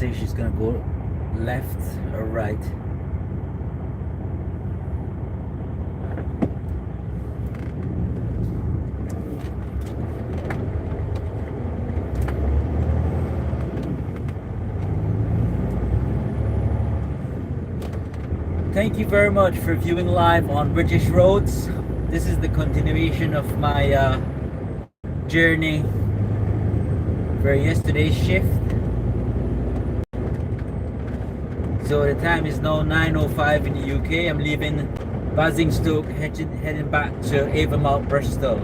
say she's gonna go left or right. Thank you very much for viewing live on British Roads. This is the continuation of my journey for yesterday's shift. So the time is now 9:05 in the UK. I'm leaving Basingstoke, heading back to Avonmouth, Bristol.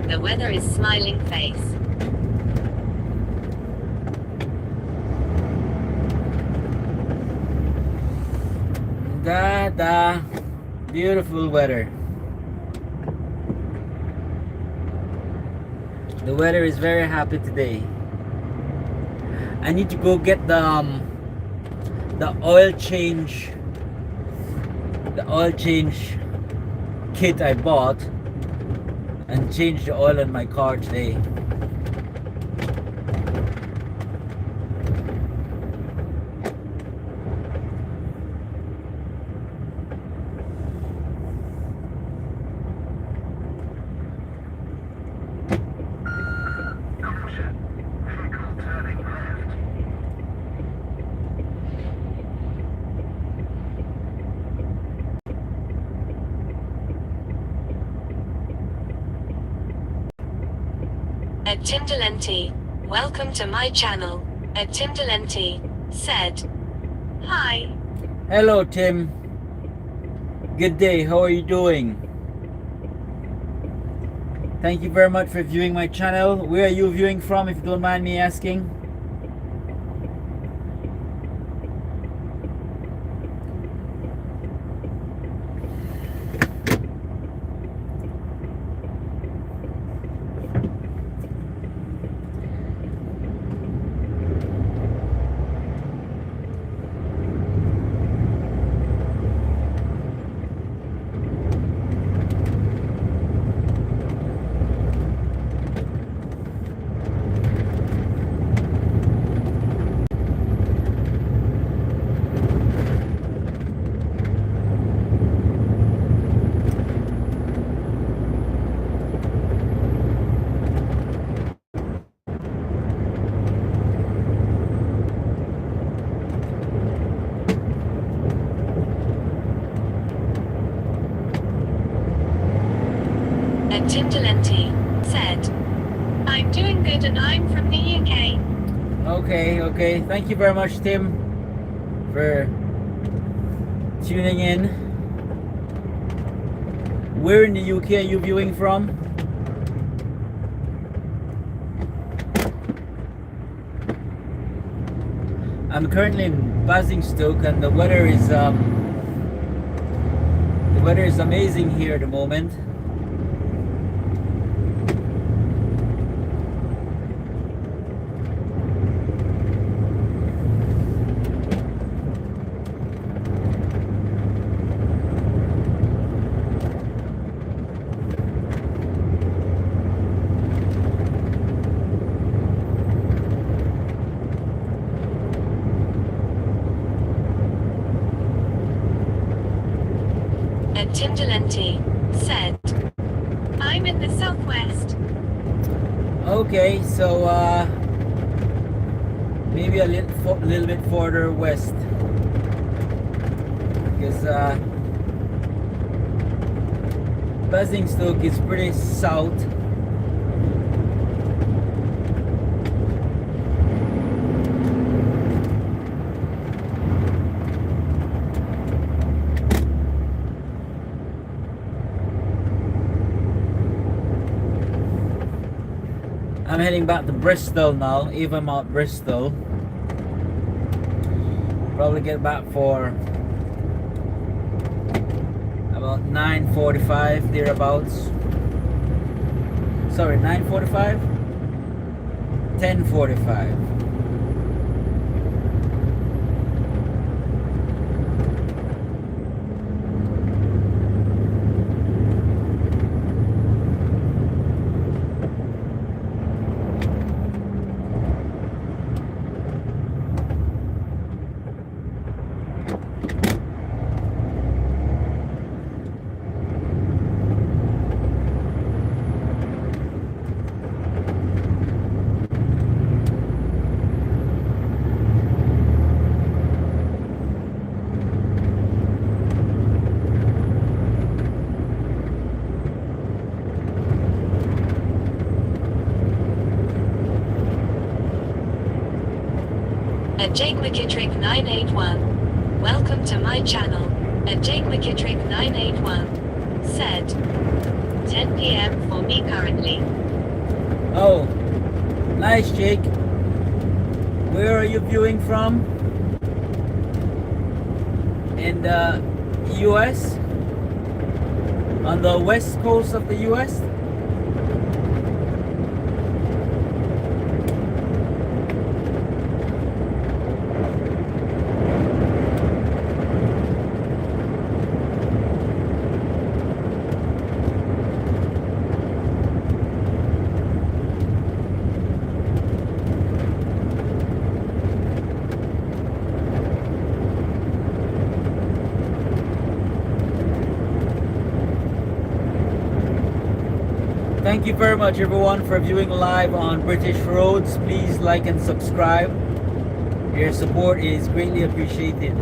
The weather is smiling face. Beautiful weather. The weather is very happy today. I need to go get the oil change kit I bought and change the oil in my car today. At Tindalenti, welcome to my channel. At Tindalenti said, hi. Hello Tim. Good day, how are you doing? Thank you very much for viewing my channel. Where are you viewing from, if you don't mind me asking? At Tindalenti said, I'm doing good and I'm from the UK. Okay. Thank you very much, Tim, for tuning in. Where in the UK are you viewing from? I'm currently in Basingstoke, and the weather is amazing here at the moment. At Tindalenti said, I'm in the southwest. Okay, so maybe a little bit further west, because Basingstoke is pretty south. I'm heading back to Bristol now, Avonmouth, Bristol. Probably get back for 9:45 thereabouts. Sorry, 9:45, 10:45. At Jake McKittrick 981. Welcome to my channel. At Jake McKittrick 981. Said. 10 p.m. for me currently. Oh, nice, Jake. Where are you viewing from? In the US? On the west coast of the US? Thank you very much everyone for viewing live on British Roads. Please like and subscribe. Your support is greatly appreciated.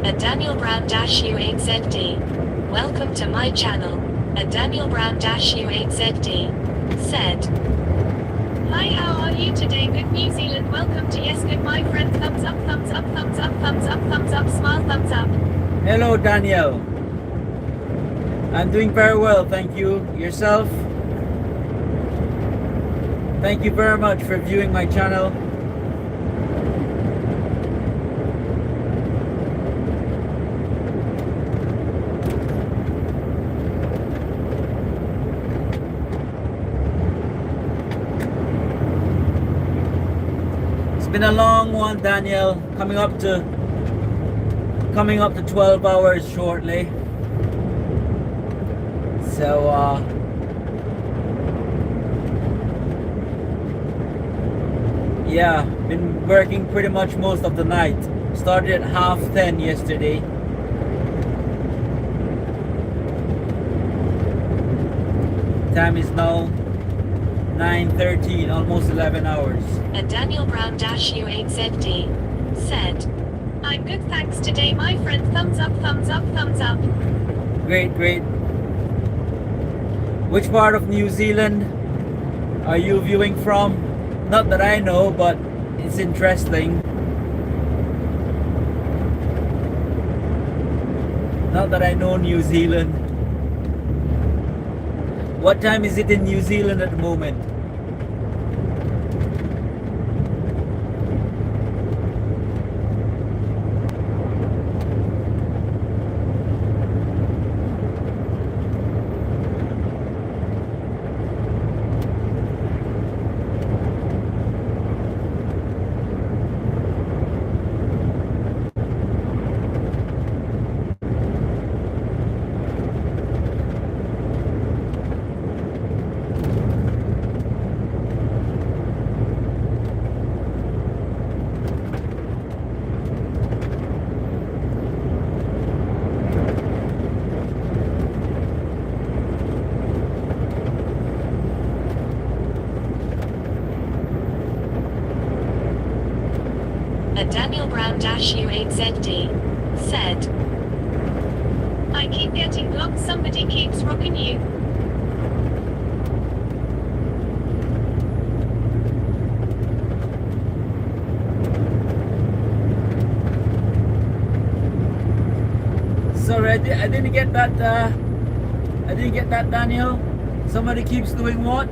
At Daniel Brown-U8ZD. Welcome to my channel. At Daniel Brown-U8ZD. Said. Hi, how are you today? Good New Zealand. Welcome to Yes Good my friend. Thumbs up, thumbs up, thumbs up, thumbs up, thumbs up, smile, thumbs up. Hello Daniel. I'm doing very well, thank you. Yourself? Thank you very much for viewing my channel. It's been a long one, Daniel. Coming up to 12 hours shortly. So yeah, been working pretty much most of the night. Started at 10:30 yesterday. Time is now 9:13, almost 11 hours. And Daniel Brown-U8ZD said, I'm good, thanks today, my friend. Thumbs up, thumbs up, thumbs up. Great, great. Which part of New Zealand are you viewing from? Not that I know, but it's interesting. Not that I know New Zealand. What time is it in New Zealand at the moment? A Daniel Brown U8ZD said, I keep getting blocked, somebody keeps rocking you. Sorry, I didn't get that. I didn't get that, Daniel. Somebody keeps doing what?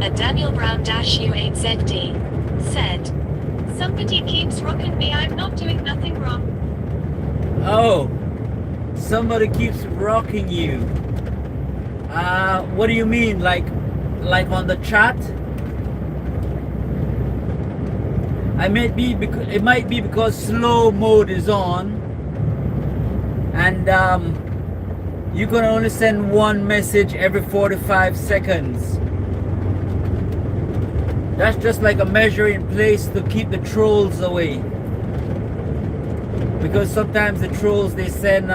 A Daniel Brown U8ZD said, somebody keeps rocking me, I'm not doing nothing wrong. Oh, somebody keeps rocking you. What do you mean? Like on the chat? It might be because slow mode is on, and you can only send one message every 45 seconds. That's just like a measure in place to keep the trolls away. Because sometimes the trolls, they send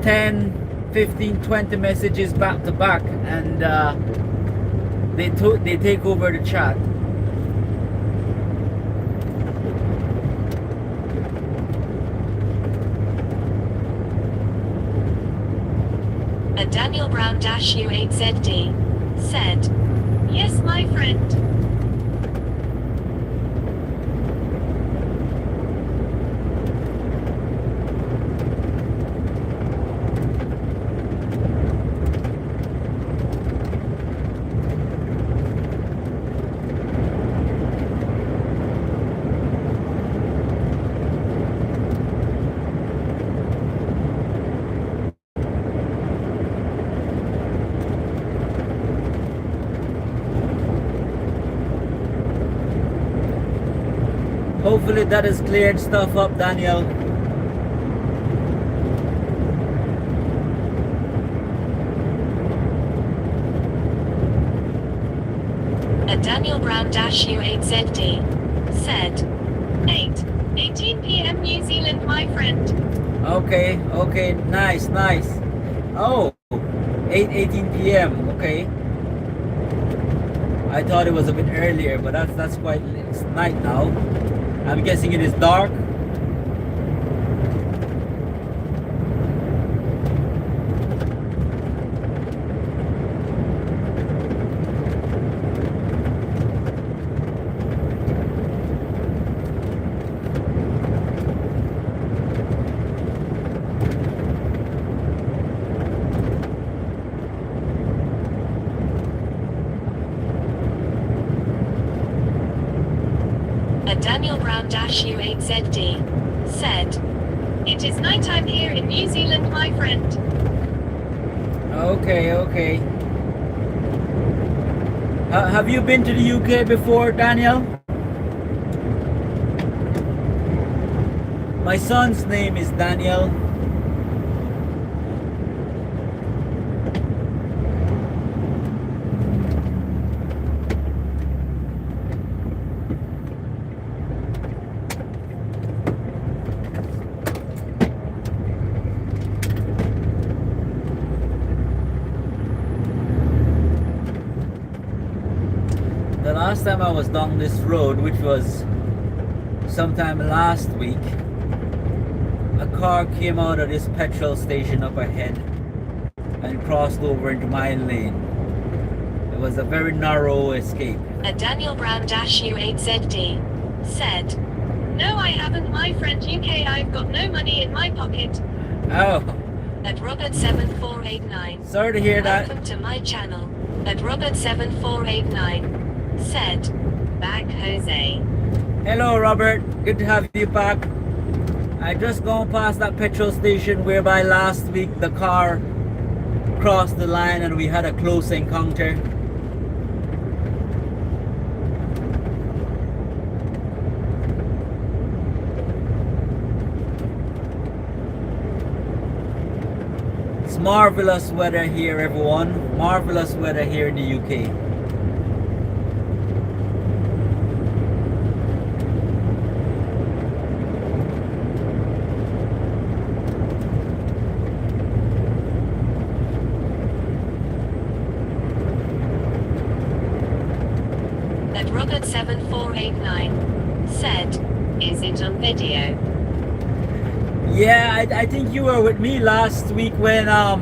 10, 15, 20 messages back to back, and they take over the chat. A Daniel Brown U8ZD said, yes, my friend. Hopefully that has cleared stuff up, Daniel. A Daniel Brown U8ZD said, 8:18 p.m. New Zealand, my friend. Okay, nice. Oh, 8:18 p.m. Okay. I thought it was a bit earlier, but that's quite late. It's night now. I'm guessing it is dark. A Daniel Brown U8ZD said, it is nighttime here in New Zealand, my friend. Okay. Have you been to the UK before, Daniel? My son's name is Daniel. The last time I was down this road, which was sometime last week, a car came out of this petrol station up ahead and crossed over into my lane. It was a very narrow escape. A Daniel Brown U8ZD said, no, I haven't, my friend. UK, I've got no money in my pocket. Oh, At Robert7489. sorry to hear that. Welcome to my channel. At Robert7489 said, back Jose. Hello, Robert. Good to have you back. I just gone past that petrol station whereby last week the car crossed the line and we had a close encounter. It's marvelous weather here, everyone. Marvelous weather here in the UK. At Robert7489 said, "Is it on video?" Yeah, I think you were with me last week when I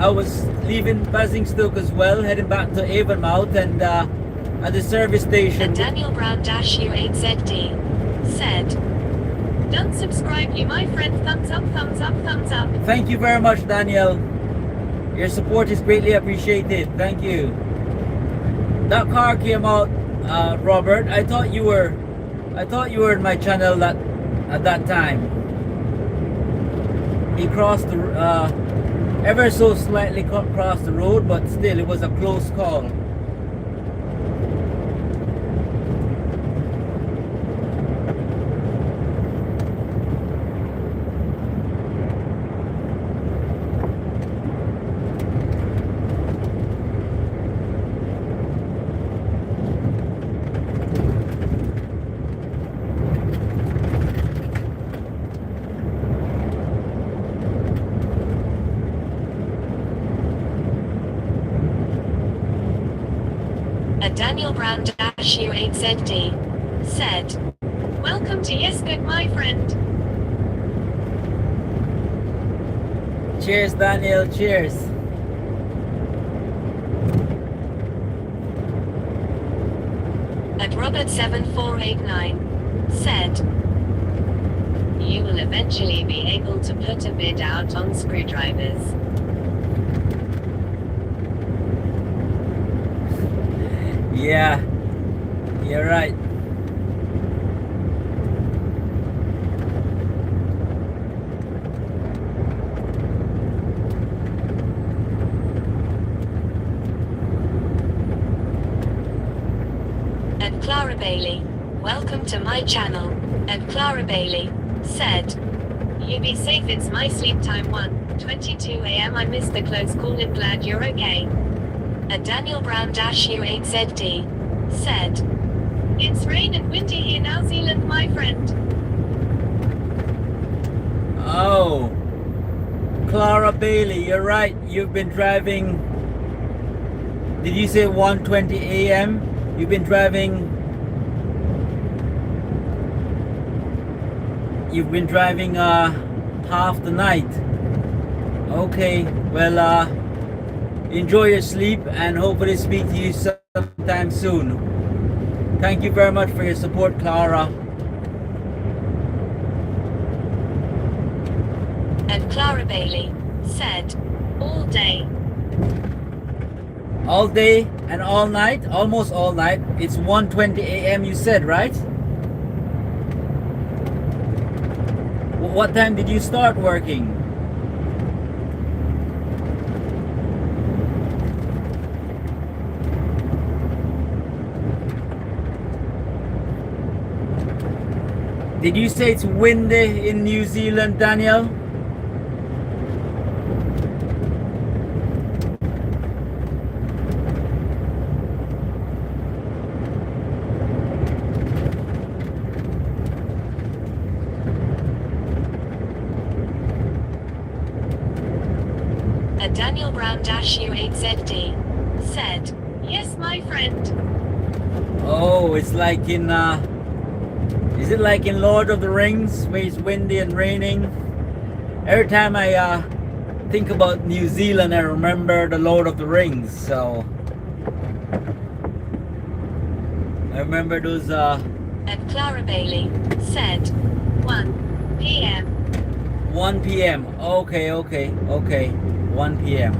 was leaving Basingstoke as well, heading back to Avonmouth, and at the service station. And Daniel Brown-U8ZD said, "Don't subscribe you my friend, thumbs up, thumbs up, thumbs up." Thank you very much, Daniel. Your support is greatly appreciated. Thank you. That car came out, Robert. I thought you were in my channel at that time. He crossed the ever so slightly crossed the road, but still it was a close call. And Daniel Brown-U8ZD said, "Welcome to Yes Good my friend." Cheers, Daniel. Cheers. And Robert7489 said, "You will eventually be able to put a bid out on screwdrivers." Yeah, you're right. And Clara Bailey, "Welcome to my channel." And Clara Bailey said, "You be safe, it's my sleep time 1:22 a.m. I missed the close call and glad you're okay." And Daniel Brown-U8ZD said, "It's rain and windy here now Zealand my friend." Oh, Clara Bailey, you're right. You've been driving. Did you say 1:20 a.m.? You've been driving. You've been driving half the night. Okay, well enjoy your sleep and hopefully speak to you sometime soon. Thank you very much for your support, Clara. And Clara Bailey said, "All day." All day and all night, almost all night. It's 1:20 a.m. you said, right? What time did you start working? Did you say it's windy in New Zealand, Daniel? And Daniel Brown-U8ZD said, "Yes my friend." Oh, it's like in is it like in Lord of the Rings where it's windy and raining? Every time I think about New Zealand, I remember the Lord of the Rings. So I remember those And Clara Bailey said, 1 p.m. 1 p.m. Okay, 1 p.m.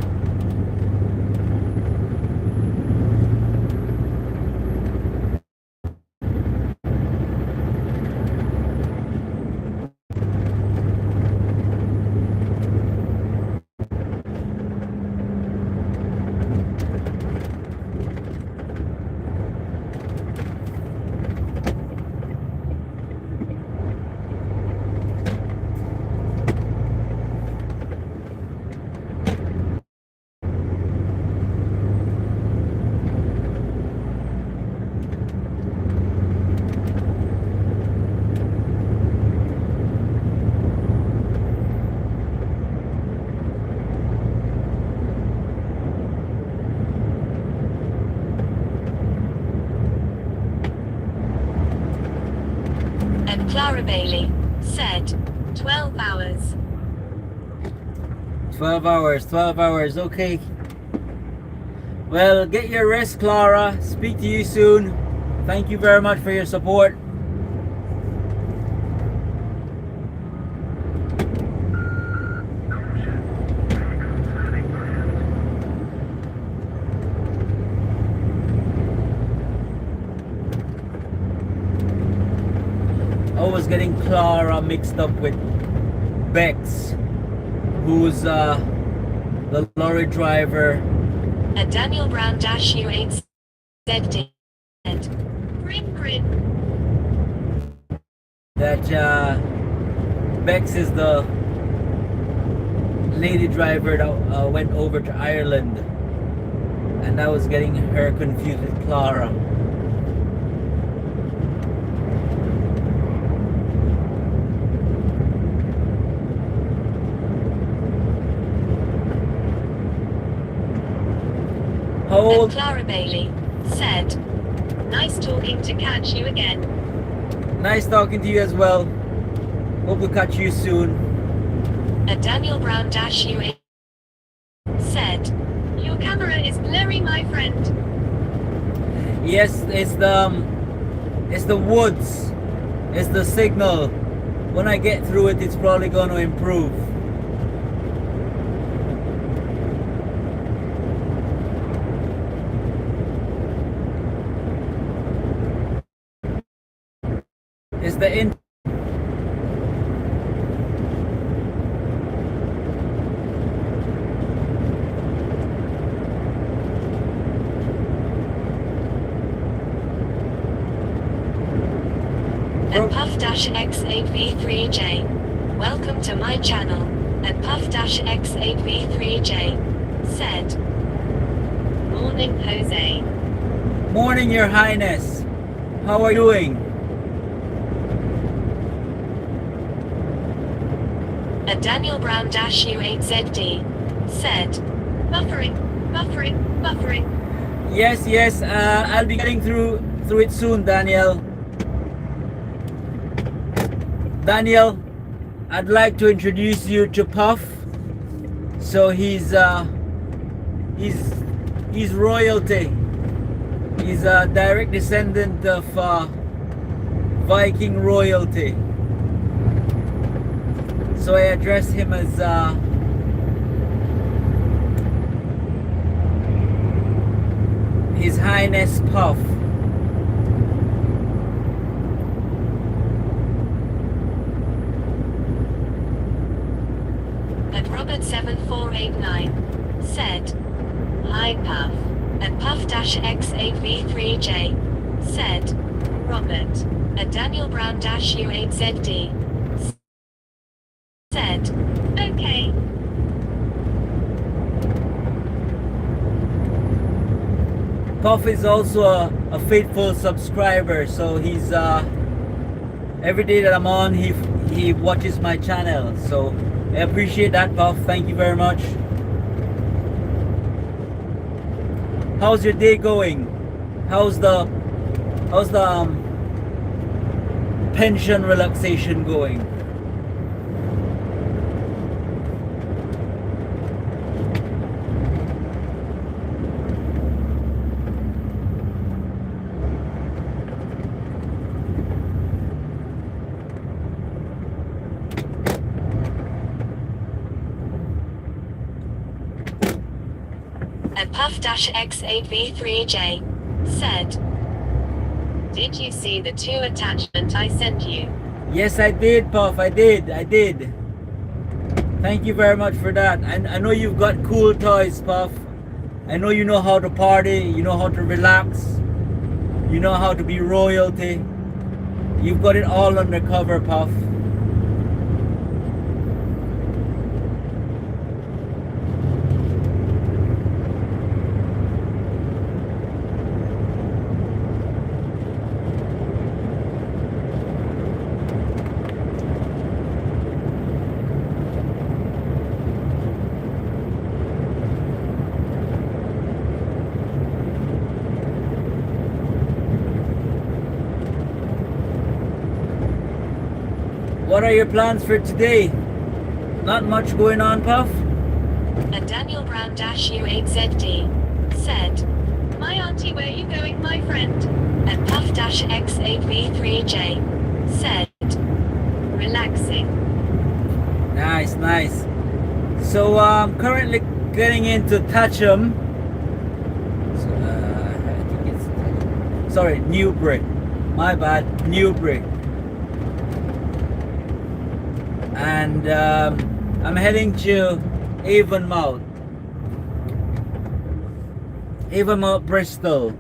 And Clara Bailey said 12 hours. 12 hours, 12 hours, okay. Well, get your rest, Clara. Speak to you soon. Thank you very much for your support. I was getting Clara mixed up with Bex, who's the lorry driver. A Daniel Brown -U8 ZD. Grin grin. That Bex is the lady driver that went over to Ireland, and I was getting her confused with Clara. How And old? Clara Bailey said, nice talking to catch you again. Nice talking to you as well. Hope we'll catch you soon. A Daniel Brown -U8 said, your camera is blurry, my friend. Yes, it's the woods. It's the signal. When I get through it, it's probably going to improve. It's the in. And Puff-X8V3J. Welcome to my channel. And Puff-X8V3J said, morning, Jose. Morning, Your Highness. How are you doing? A Daniel Brown -U8ZD said, buffering, buffering, buffering. Yes, yes. I'll be getting through it soon, Daniel. Daniel, I'd like to introduce you to Puff. So he's royalty. He's a direct descendant of Viking royalty. So I address him as His Highness Puff. And Robert7489 said, hi Puff. And Puff-X8V3J said, Robert. A Daniel Brown -U8ZD said, okay. Puff is also a faithful subscriber, so he's every day that I'm on, he watches my channel. So I appreciate that, Puff. Thank you very much. How's your day going? How's the pension relaxation going? And Puff-X8V3J said, did you see the 2 attachment I sent you? Yes, I did, Puff. I did. Thank you very much for that. I know you've got cool toys, Puff. I know you know how to party. You know how to relax. You know how to be royalty. You've got it all under cover, Puff. What are your plans for today? Not much going on, Puff? And Daniel Brown U8ZD said, "My auntie, where you going, my friend?" And Puff X8V3J said, "Relaxing." Nice, nice. So I'm currently getting into Thatcham. So, I think it's Newbury. My bad, Newbury. And I'm heading to Avonmouth, Bristol.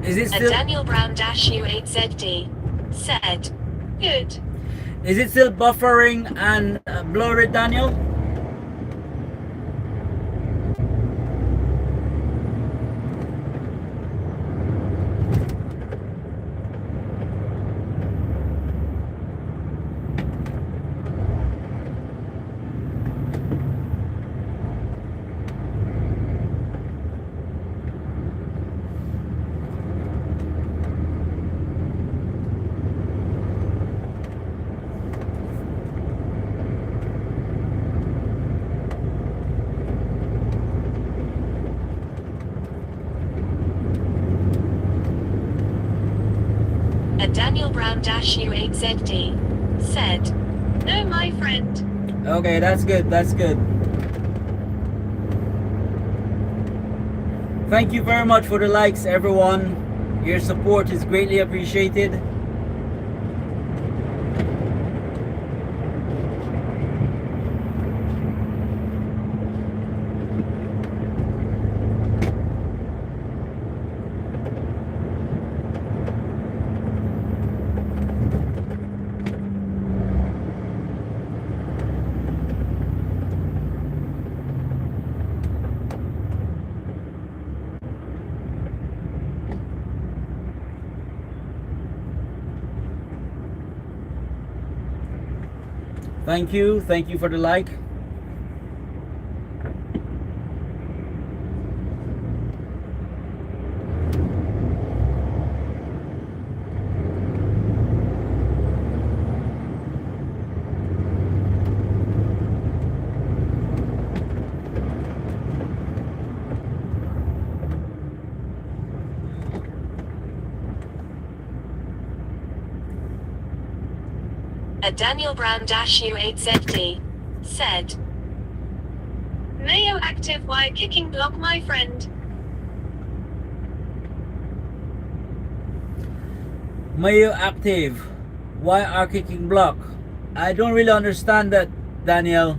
Is it And still? Daniel Brown U8ZD said, "Good." Is it still buffering and blurry, Daniel? And Daniel Brown U8ZD said, "No, my friend." Okay, that's good. That's good. Thank you very much for the likes, everyone. Your support is greatly appreciated. Thank you for the like. And Daniel Brown U8ZD said, "Mayo active wire kicking block, my friend." Mayo active. Why are kicking block? I don't really understand that, Daniel.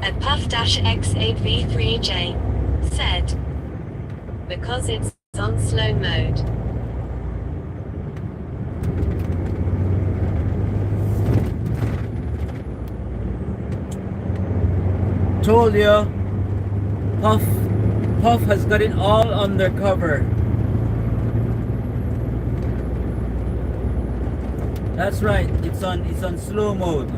And Puff X8V3J said, "Because it's on slow mode." Told you, Puff has got it all under cover. That's right. It's on slow mode.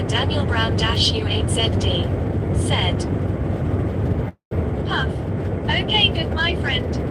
and Daniel Brown U8ZD said, Puff. Okay, good, my friend.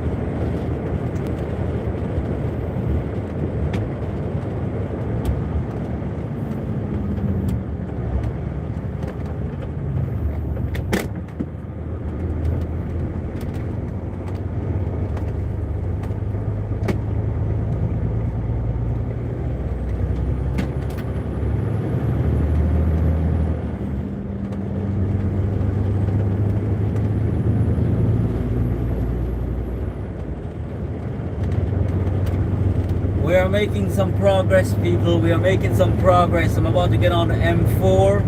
We are making some progress, people. We are making some progress. I'm about to get on the M4,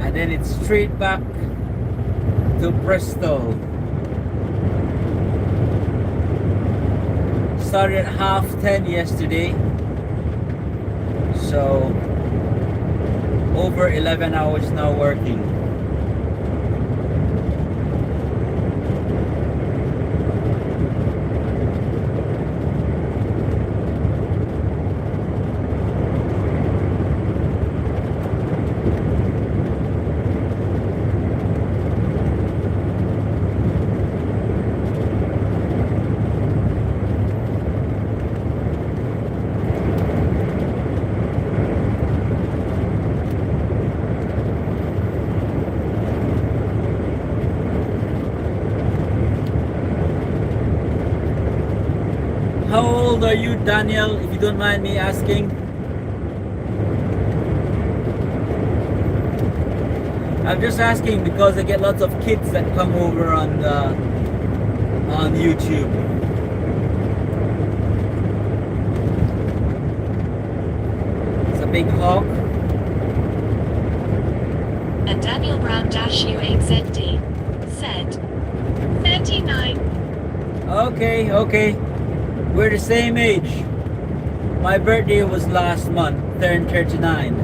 and then it's straight back to Bristol. Started at 10:30 yesterday, so over 11 hours now working. How old are you, Daniel, if you don't mind me asking? I'm just asking because I get lots of kids that come over on YouTube. It's a big hawk. And Daniel Brown U8ZD said, 39. Okay. We're the same age. My birthday was last month, turned 39.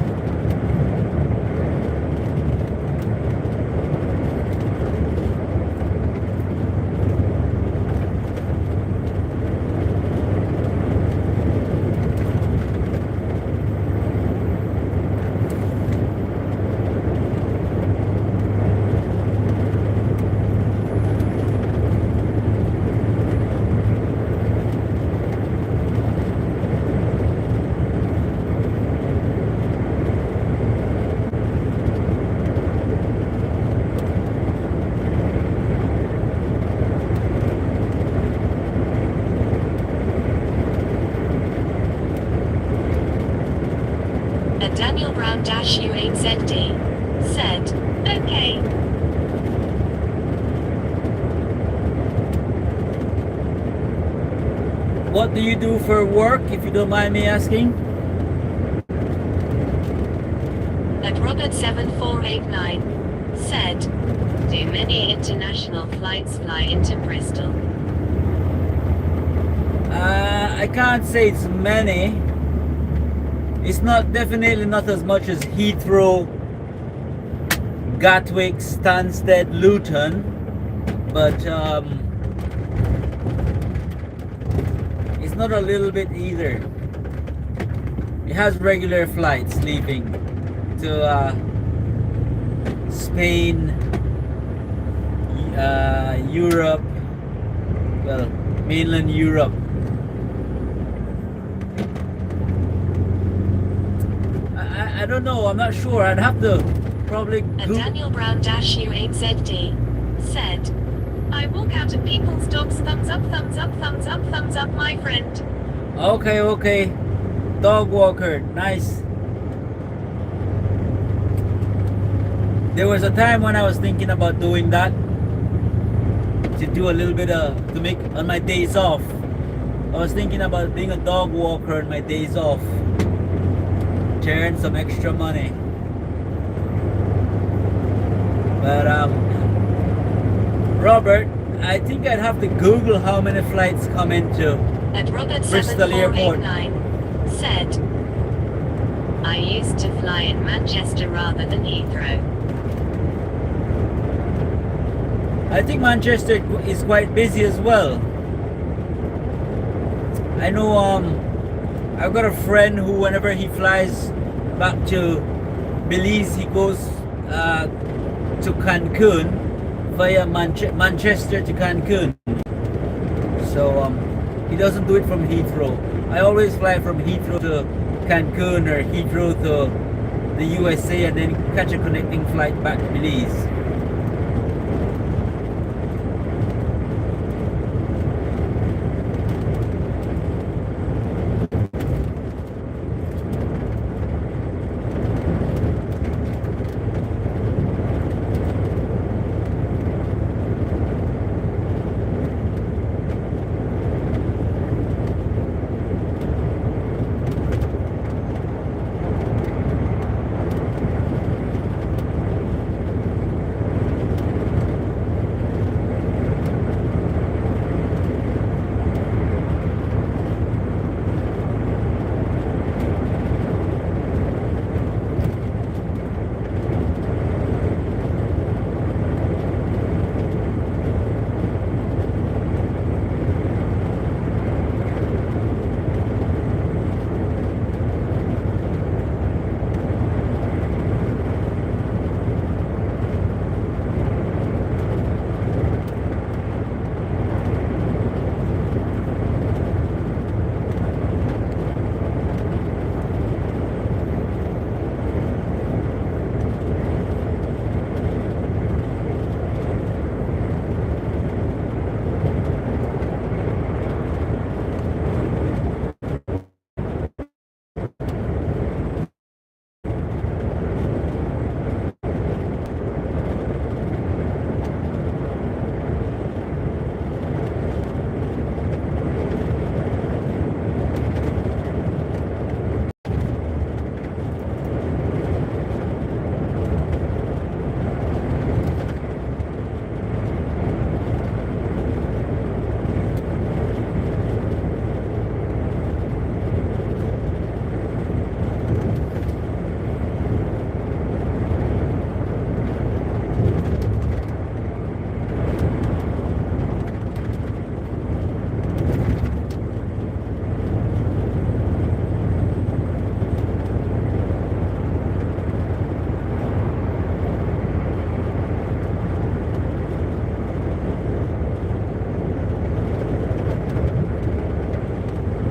And Daniel Brown U8ZD said, okay. What do you do for work, if you don't mind me asking? And Robert 7489 said, do many international flights fly into Bristol? I can't say it's many. It's definitely not as much as Heathrow, Gatwick, Stansted, Luton, but it's not a little bit either. It has regular flights leaving to Spain, Europe, well, mainland Europe. I don't know, I'm not sure. I'd have to probably And Google. Daniel Brown U8ZD said, I walk out of people's dogs, thumbs up, my friend. Okay. Dog walker, nice. There was a time when I was thinking about doing that, to do a little bit to make on my days off. I was thinking about being a dog walker on my days off to earn some extra money. But Robert, I think I'd have to Google how many flights come into And Robert Bristol Airport. 7489 said, I used to fly in Manchester rather than Heathrow. I think Manchester is quite busy as well. I know I've got a friend who, whenever he flies back to Belize, he goes to Cancun via Manchester to Cancun. So he doesn't do it from Heathrow. I always fly from Heathrow to Cancun or Heathrow to the USA and then catch a connecting flight back to Belize.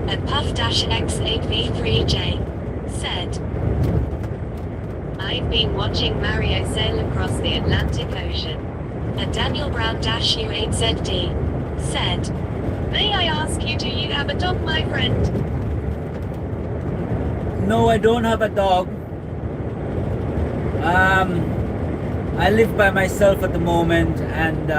And Puff-X8V3J said, I've been watching Mario sail across the Atlantic Ocean. And Daniel Brown-U8ZD said, may I ask you, do you have a dog, my friend? No, I don't have a dog. I live by myself at the moment, and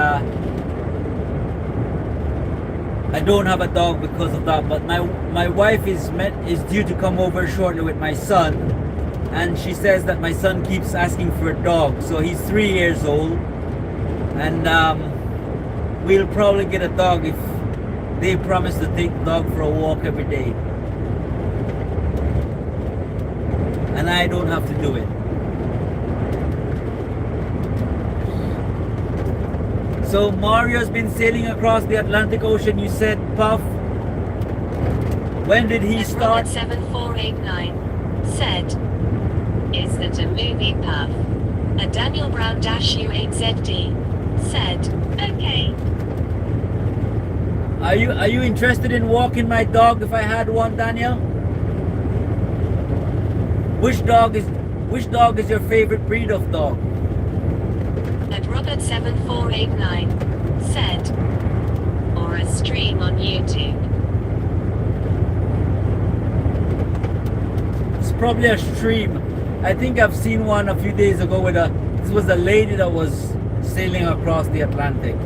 I don't have a dog because of that. But my wife is due to come over shortly with my son, and she says that my son keeps asking for a dog. So he's 3 years old, and we'll probably get a dog if they promise to take the dog for a walk every day, and I don't have to do it. So Mario's been sailing across the Atlantic Ocean, you said, Puff? When did he start? 7489 said, is that a movie, Puff? And Daniel Brown-U8ZD said, okay. Are you interested in walking my dog if I had one, Daniel? Which dog is your favorite breed of dog? And Robert7489 said, or a stream on YouTube. It's probably a stream. I think I've seen one a few days ago with this was a lady that was sailing across the Atlantic.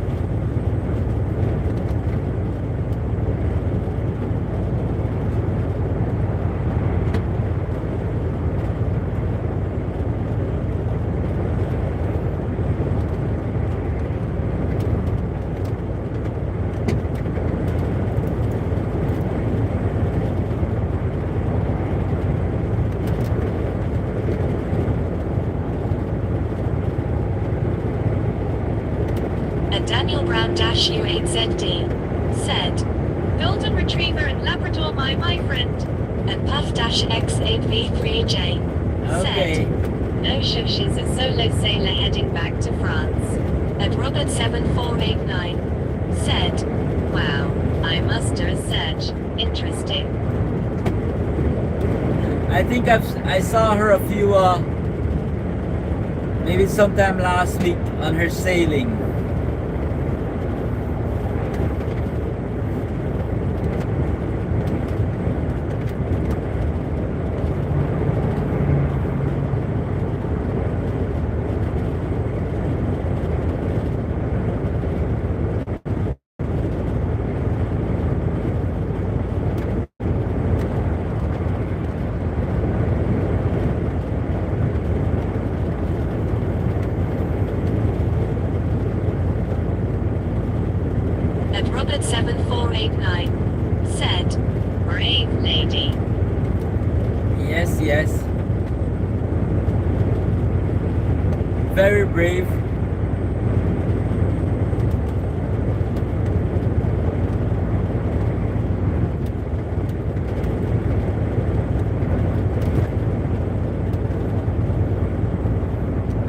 And Daniel Brown-U8ZD said, Golden Retriever and Labrador, my friend. And Puff-X8V3J said, No shush is a solo sailor heading back to France. At Robert7489 said, wow, I must do a search. Interesting. I think I saw her a few maybe sometime last week on her sailing. At Robert7489 said, brave lady. Yes, yes. Very brave.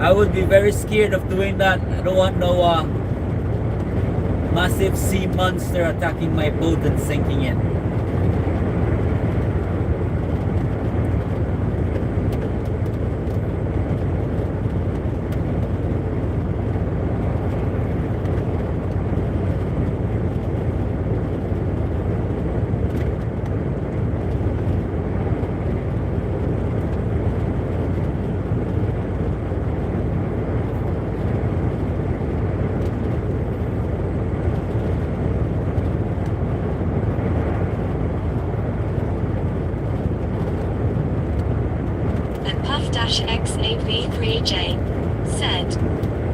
I would be very scared of doing that. I don't want no massive sea monster attacking my boat and sinking it. XAV3J said,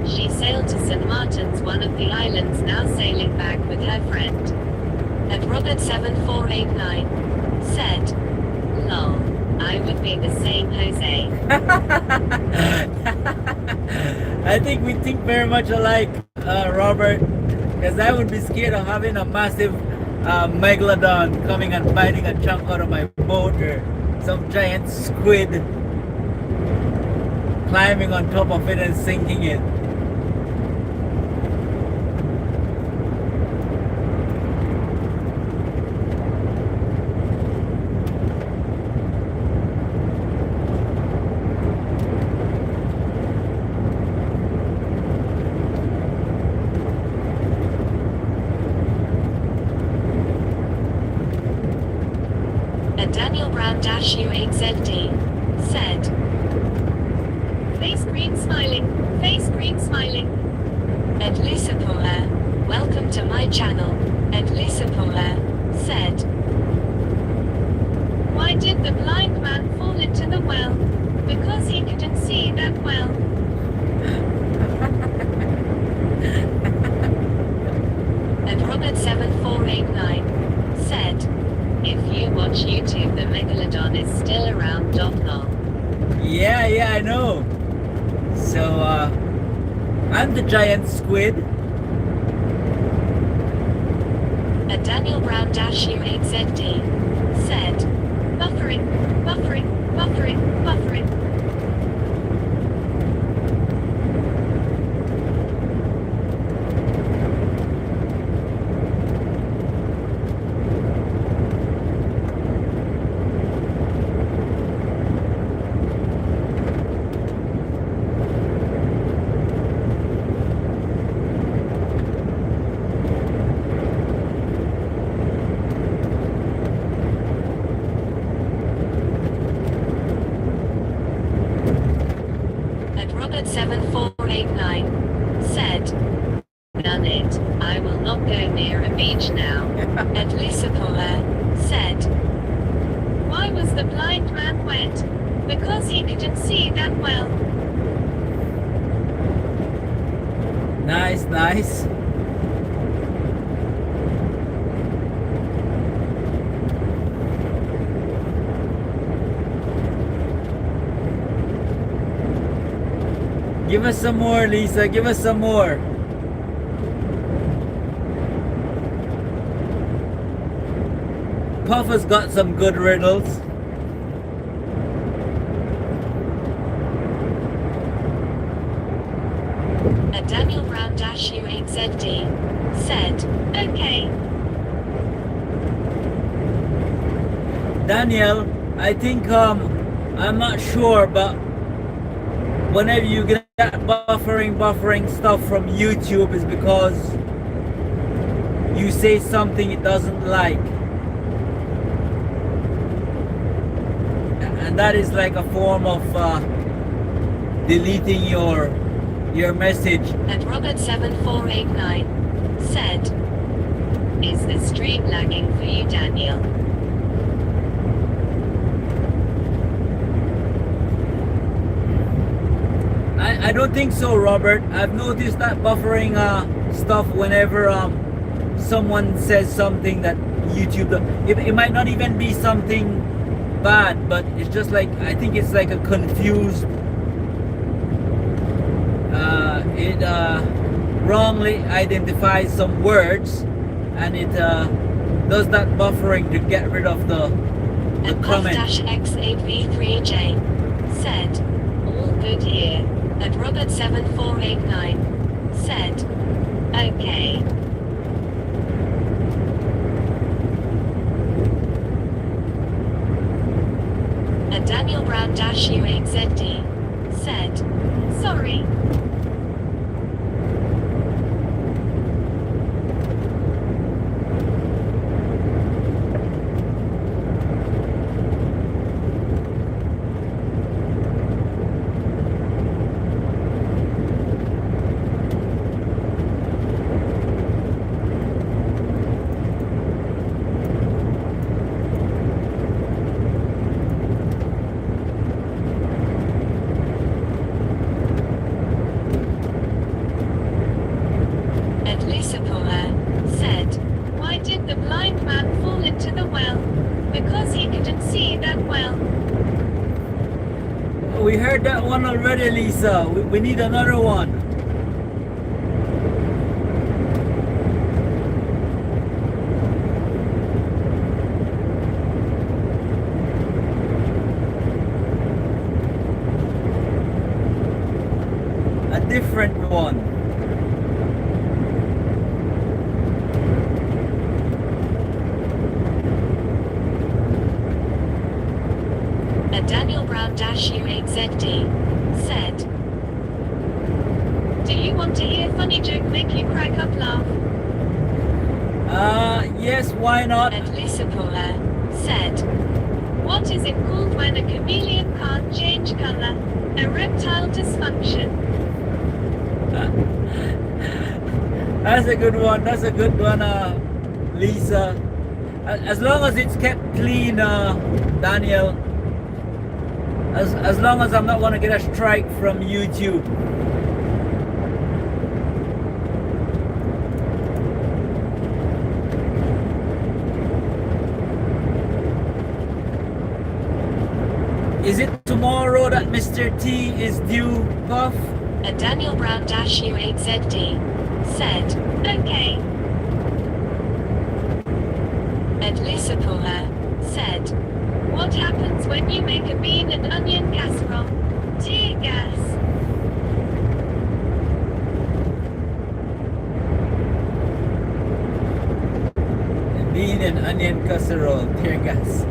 she sailed to St. Martin's, one of the islands, now sailing back with her friend. At Robert7489 said, lol, I would be the same, Jose. I think we think very much alike, Robert, because I would be scared of having a massive megalodon coming and biting a chunk out of my boat, or some giant squid climbing on top of it and sinking it. And Daniel Brown-U8ZD said, face green smiling. And Lisa Paula, welcome to my channel. And Lisa Paula said, why did the blind man fall into the well? Because he couldn't see that well. And Robert7489 said, if you watch YouTube, the megalodon is still around. Lol. Yeah, I know. So, I'm the giant squid. And Daniel Brown-U8ZD said, buffering. At Robert7489 said, done it, I will not go near a beach now. And Lisa Paula said, why was the blind man wet? Because he couldn't see that well. Nice. Give us some more, Lisa. Give us some more. Puff has got some good riddles. Okay. Daniel, I think I'm not sure, but whenever you get that buffering stuff from YouTube is because you say something it doesn't like. And that is like a form of deleting your message. And Robert7489 said, "Is the stream lagging for you, Daniel?" I don't think so, Robert. I've noticed that buffering stuff whenever someone says something that YouTube it might not even be something bad, but it's just like I think it's like a confused it wrongly identifies some words and it does that buffering to get rid of the And comment. Puff-X8V3J said, "All good here." And Robert7489 said, "Okay." And Daniel Brown-U8ZD said, "Sorry." And Lisa Paula said, "Why did the blind man fall into the well? Because he couldn't see that well." We heard that one already, Lisa. We need another one. A different one. And Daniel Brown-U8ZD said, "Do you want to hear funny joke make you crack up laugh?" Yes, why not? And Lisa Paula said, "What is it called when a chameleon can't change color? Erectile dysfunction." That's a good one. That's a good one, Lisa. As long as it's kept clean, Daniel. As long as I'm not gonna get a strike from YouTube. Is it tomorrow that Mr. T is due, Puff? And Daniel Brown-U8ZD said, "Okay." And Lisa Paula said, "What happens when you make a bean and onion casserole? Tear gas." Bean and onion casserole, tear gas.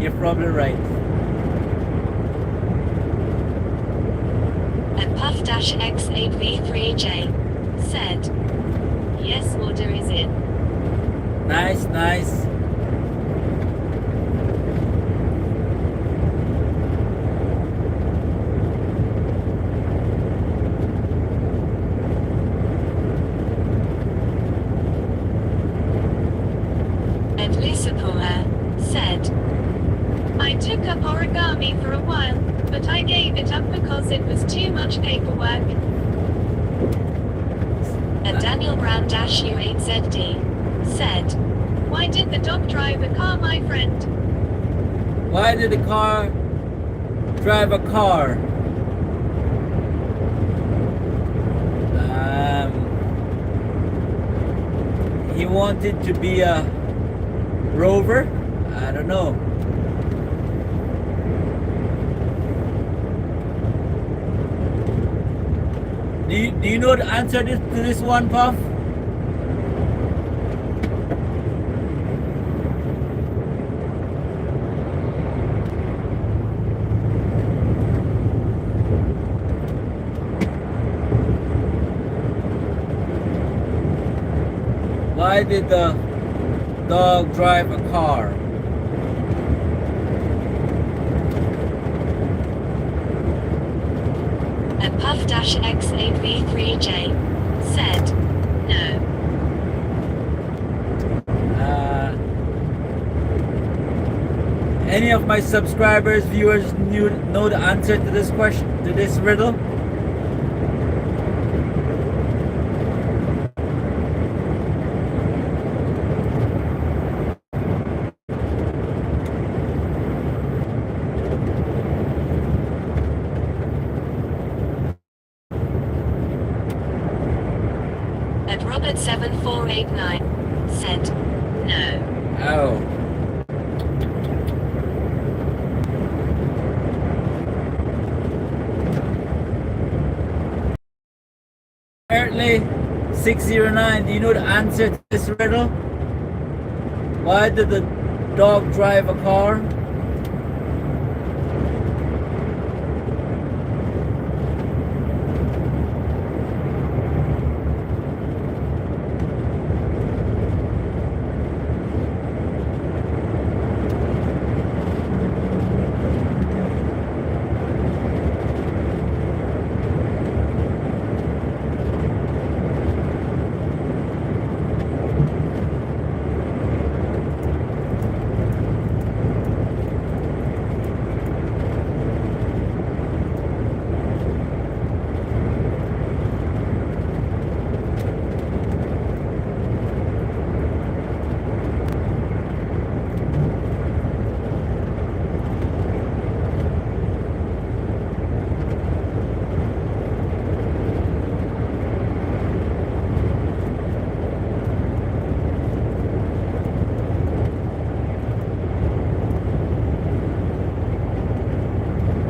You're probably right. And Puff-X8V3J said, "Yes, order is in." Nice, nice. And Lisa Paula said, "I took up origami for a while, but I gave it up because it was too much paperwork." And Daniel Brown-U8ZD said, "Why did the dog drive a car, my friend?" Why did the car drive a car? He wanted to be a rover? I don't know. Do you know the answer to this one, Puff? Why did the dog drive a car? And Puff-X8V3J said, no. Any of my subscribers, viewers know the answer to this question, to this riddle? And Robert7489 said, no. Oh. Apparently, 609, do you know the answer to this riddle? Why did the dog drive a car?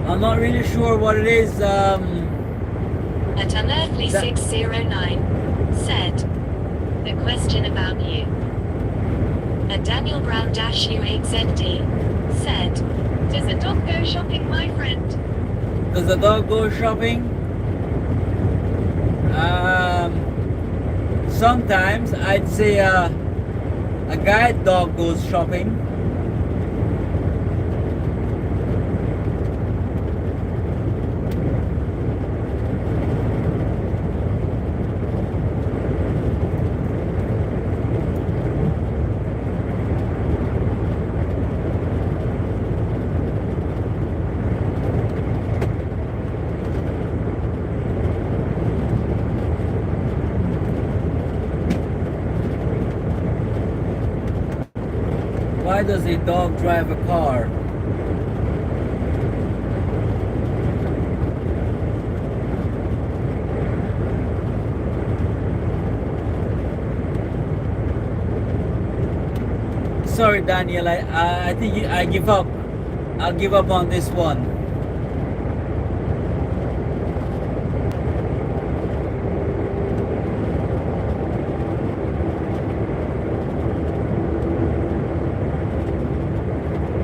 I'm not really sure what it is. At Unearthly 609 said, the question about you. And Daniel Brown U8ZD said, does a dog go shopping, my friend? Does the dog go shopping? Sometimes I'd say a guide dog goes shopping. Why does a dog drive a car? Sorry, Daniel. I think I give up. I'll give up on this one.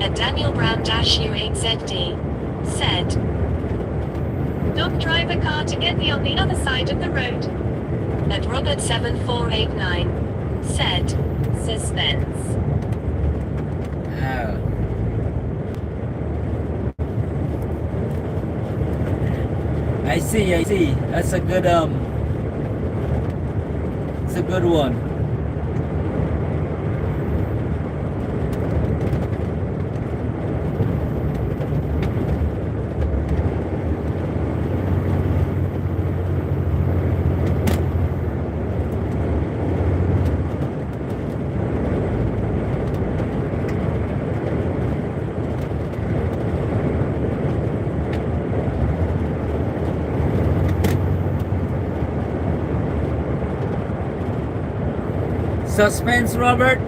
And Daniel Brown U8ZD said, dog drive a car to get thee on the other side of the road. And Robert7489 said, suspense. Oh. I see. That's a good it's a good one. Suspense, Robert.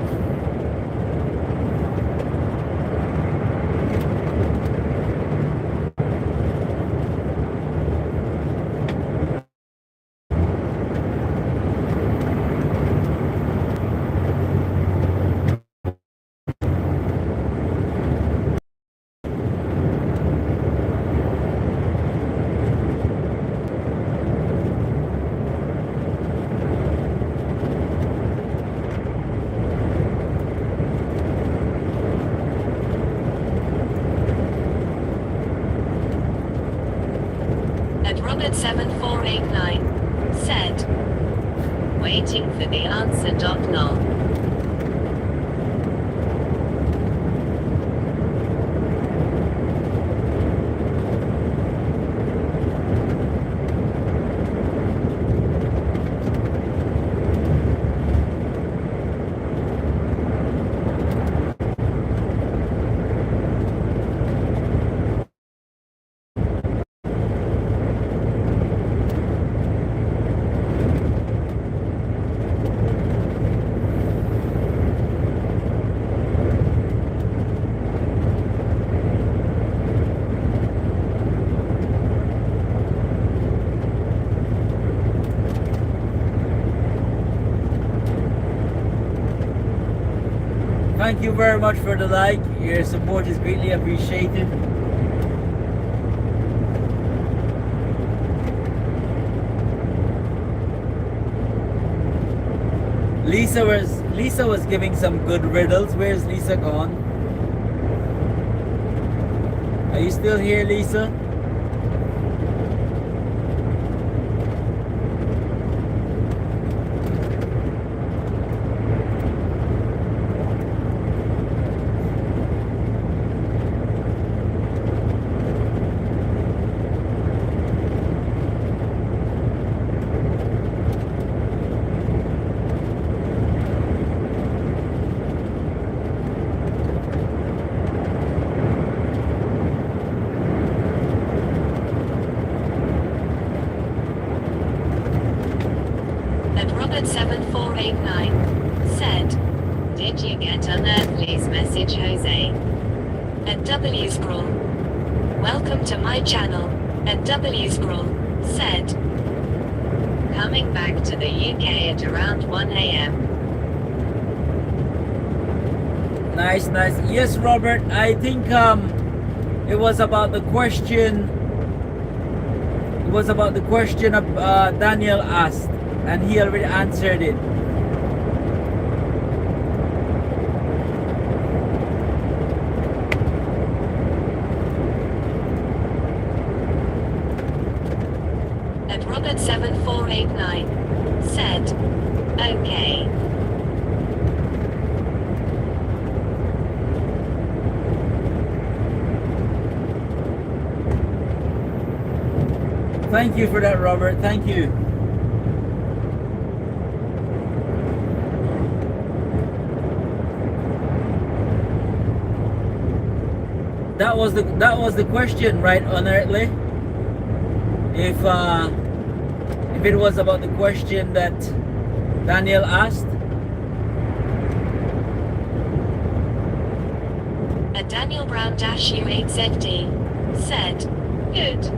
Robert7489 said, waiting for the answer. Lol. Thank you very much for the like. Your support is greatly appreciated. Lisa was giving some good riddles. Where's Lisa gone? Are you still here, Lisa? Robert7489 said, did you get Unearthly's message, Jose? And W Scroll, welcome to my channel. And W Scroll said, coming back to the UK at around 1 a.m. Nice. Yes, Robert, I think it was about the question. It was about the question of Daniel asked, and he already answered it. And Robert7489 said, okay. Thank you for that, Robert. Thank you. That was the question, right, Unearthly? If it was about the question that Daniel asked. And Daniel Brown-U8ZD said, good.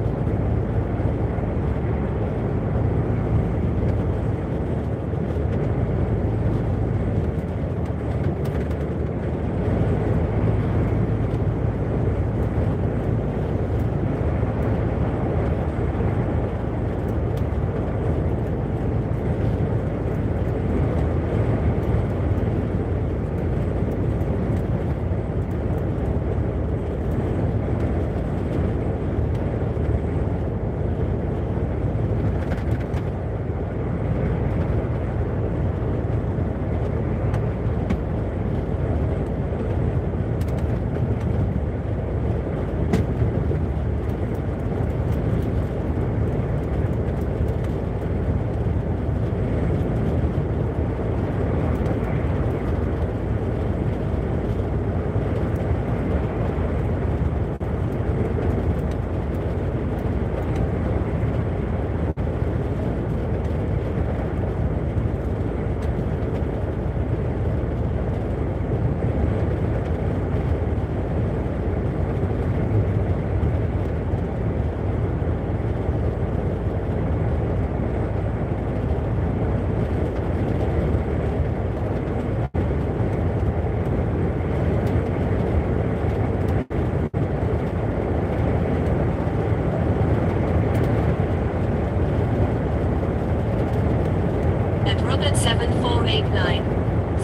Robert7489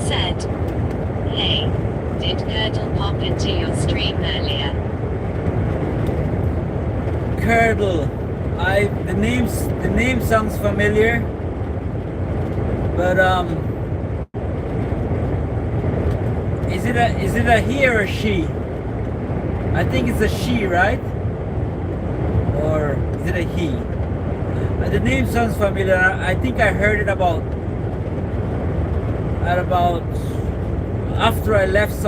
said, hey, did Curdle pop into your stream earlier? Curdle, I the name sounds familiar, but is it a he or a she? I think it's a she, right? Or is it a he? The name sounds familiar. I think I heard it about after I left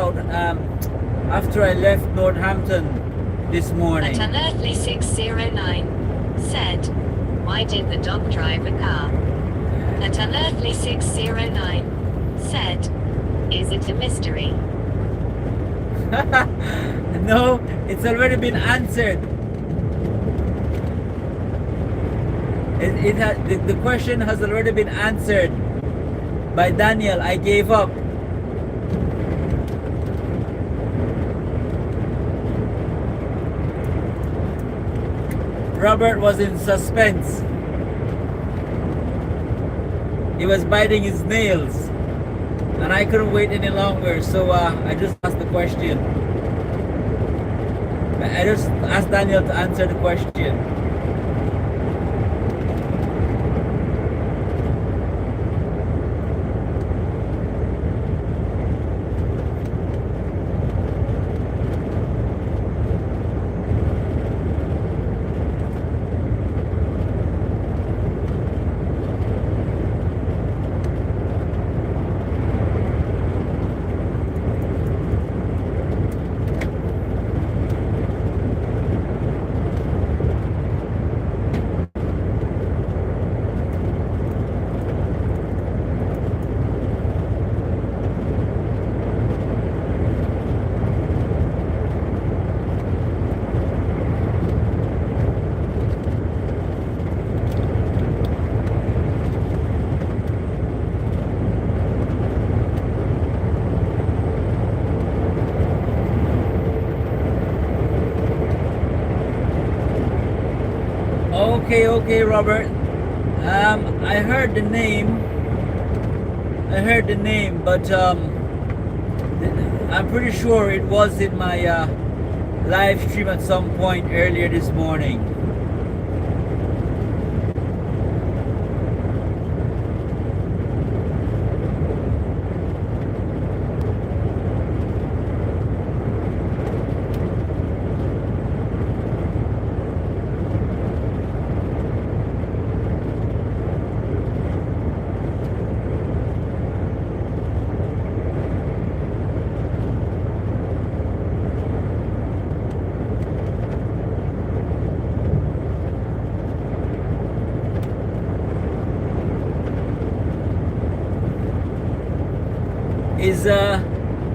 Northampton this morning. At Unearthly 609 said, why did the dog drive a car? At Unearthly 609 said, is it a mystery? No, it's already been answered. The question has already been answered by Daniel. I gave up. Robert was in suspense. He was biting his nails, and I couldn't wait any longer, so I just asked the question. I just asked Daniel to answer the question. Okay, Robert. I heard the name, but I'm pretty sure it was in my live stream at some point earlier this morning.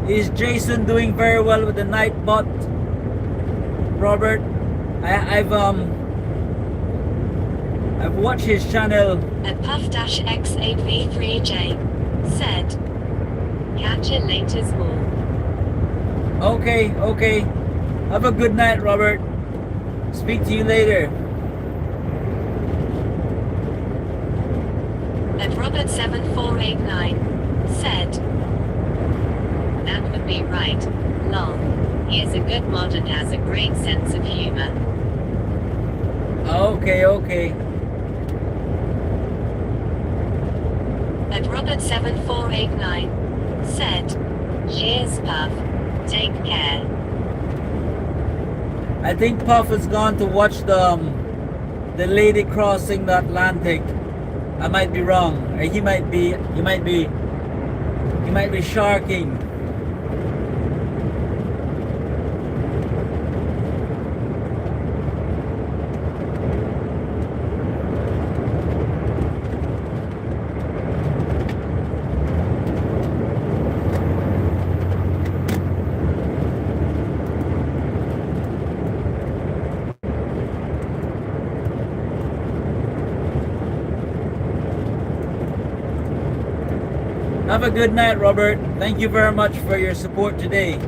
Is Jason doing very well with the Nightbot, Robert? I've watched his channel. At Puff-X8V3J said, catch you later, small. Okay. Have a good night, Robert. Speak to you later. At Robert7489 said, that would be right. Lol. He is a good mod and has a great sense of humor. Okay. At Robert7489 said, cheers, Puff. Take care. I think Puff has gone to watch the lady crossing the Atlantic. I might be wrong. He might be sharking. Have a good night, Robert. Thank you very much for your support today.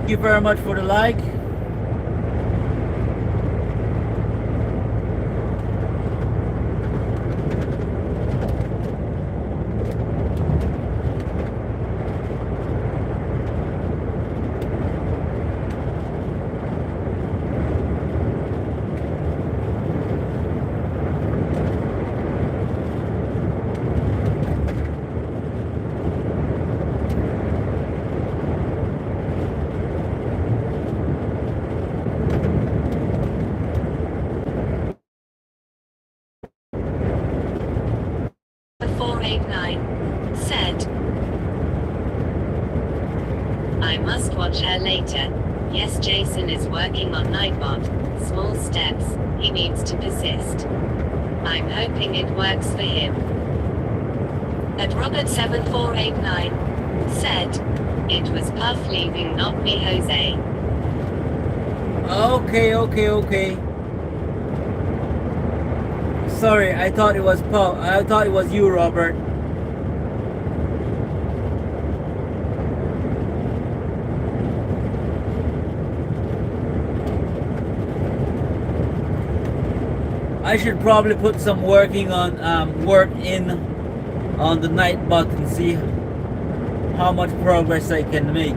you very much for the like. The 489 said, I must watch her later. Yes, Jason is working on Nightbot. Small steps, he needs to persist. I'm hoping it works for him. At Robert7489 said, it was Puff leaving, not me, Jose. Okay. Sorry, I thought it was Paul. I thought it was you, Robert. I should probably put some work in on the Nightbot and see how much progress I can make.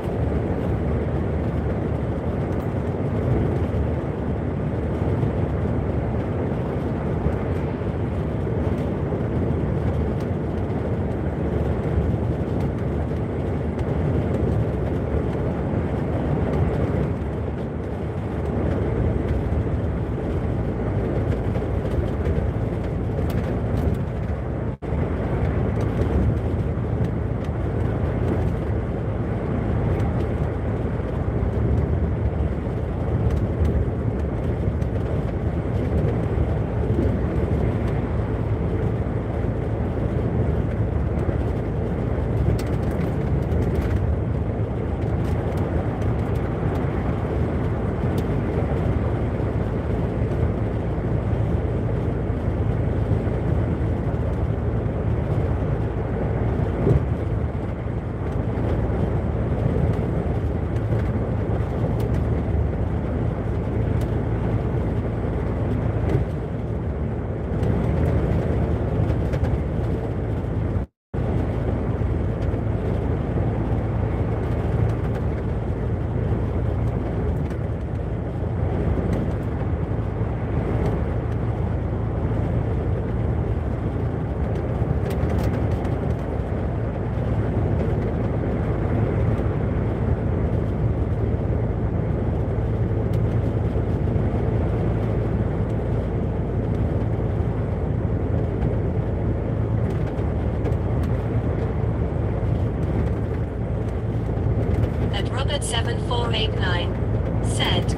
At Robert7489 said,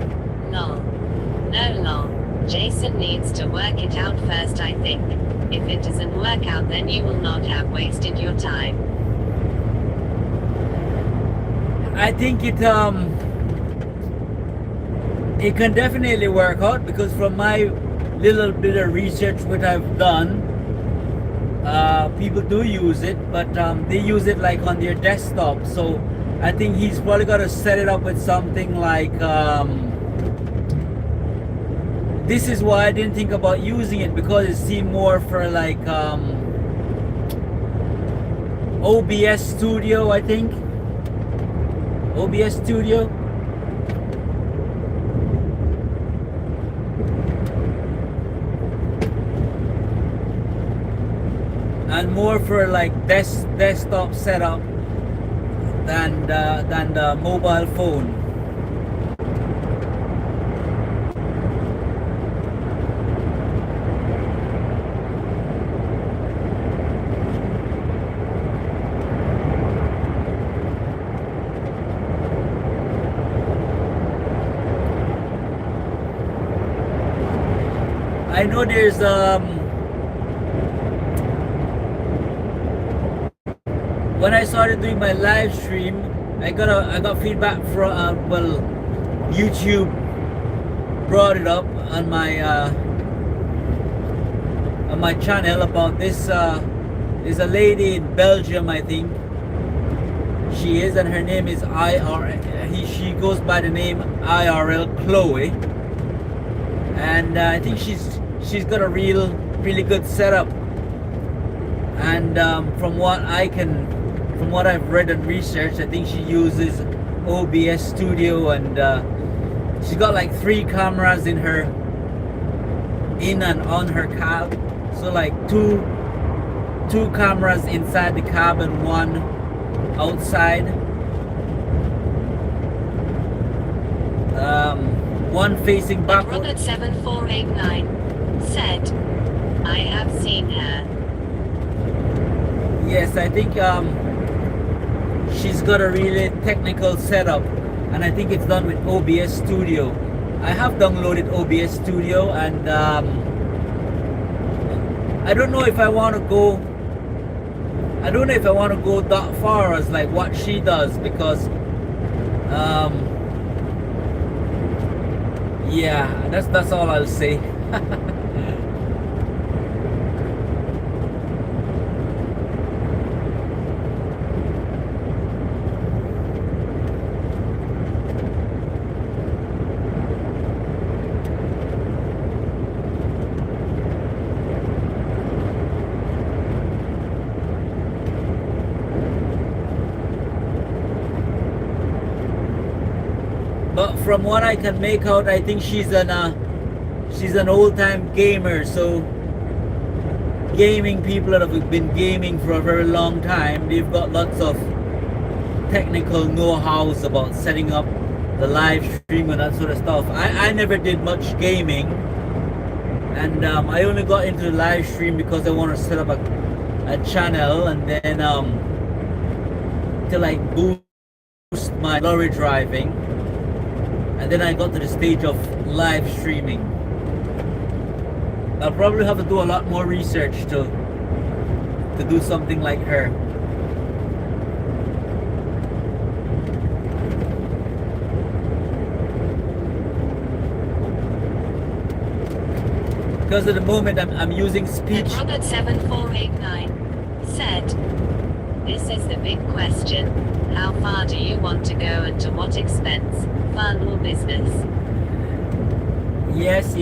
lol. No lol. Jason needs to work it out first, I think. If it doesn't work out, then you will not have wasted your time. I think it can definitely work out, because from my little bit of research what I've done, people do use it, but they use it like on their desktop. So I think he's probably got to set it up with something like this is why I didn't think about using it, because it seemed more for like OBS Studio, I think. OBS Studio. And more for like desktop setup than the mobile phone. I know there's when I started doing my live stream, I got feedback from YouTube brought it up on my channel about this. There's a lady in Belgium, I think. She is, and her name is she goes by the name IRL Chloe, and I think she's got a really good setup. And from what I've read and researched, I think she uses OBS Studio, and she's got like 3 cameras in and on her cab. So like two cameras inside the cab and 1 outside. 1 facing backward. Robert 7489 said, I have seen her. Yes, I think she's got a really technical setup, and I think it's done with OBS Studio. I have downloaded OBS Studio, and I don't know if I want to go that far as like what she does, because yeah, that's all I'll say. But from what I can make out, I think she's an old-time gamer. So gaming people that have been gaming for a very long time, they've got lots of technical know-hows about setting up the live stream and that sort of stuff. I never did much gaming, and I only got into the live stream because I want to set up a channel, and then to like boost my lorry driving. And then I got to the stage of live streaming. I'll probably have to do a lot more research to do something like her. Because at the moment I'm using speech. And Robert 7489 said, this is the big question. How far do you want to go, and to what expense? Fun or business? Yes.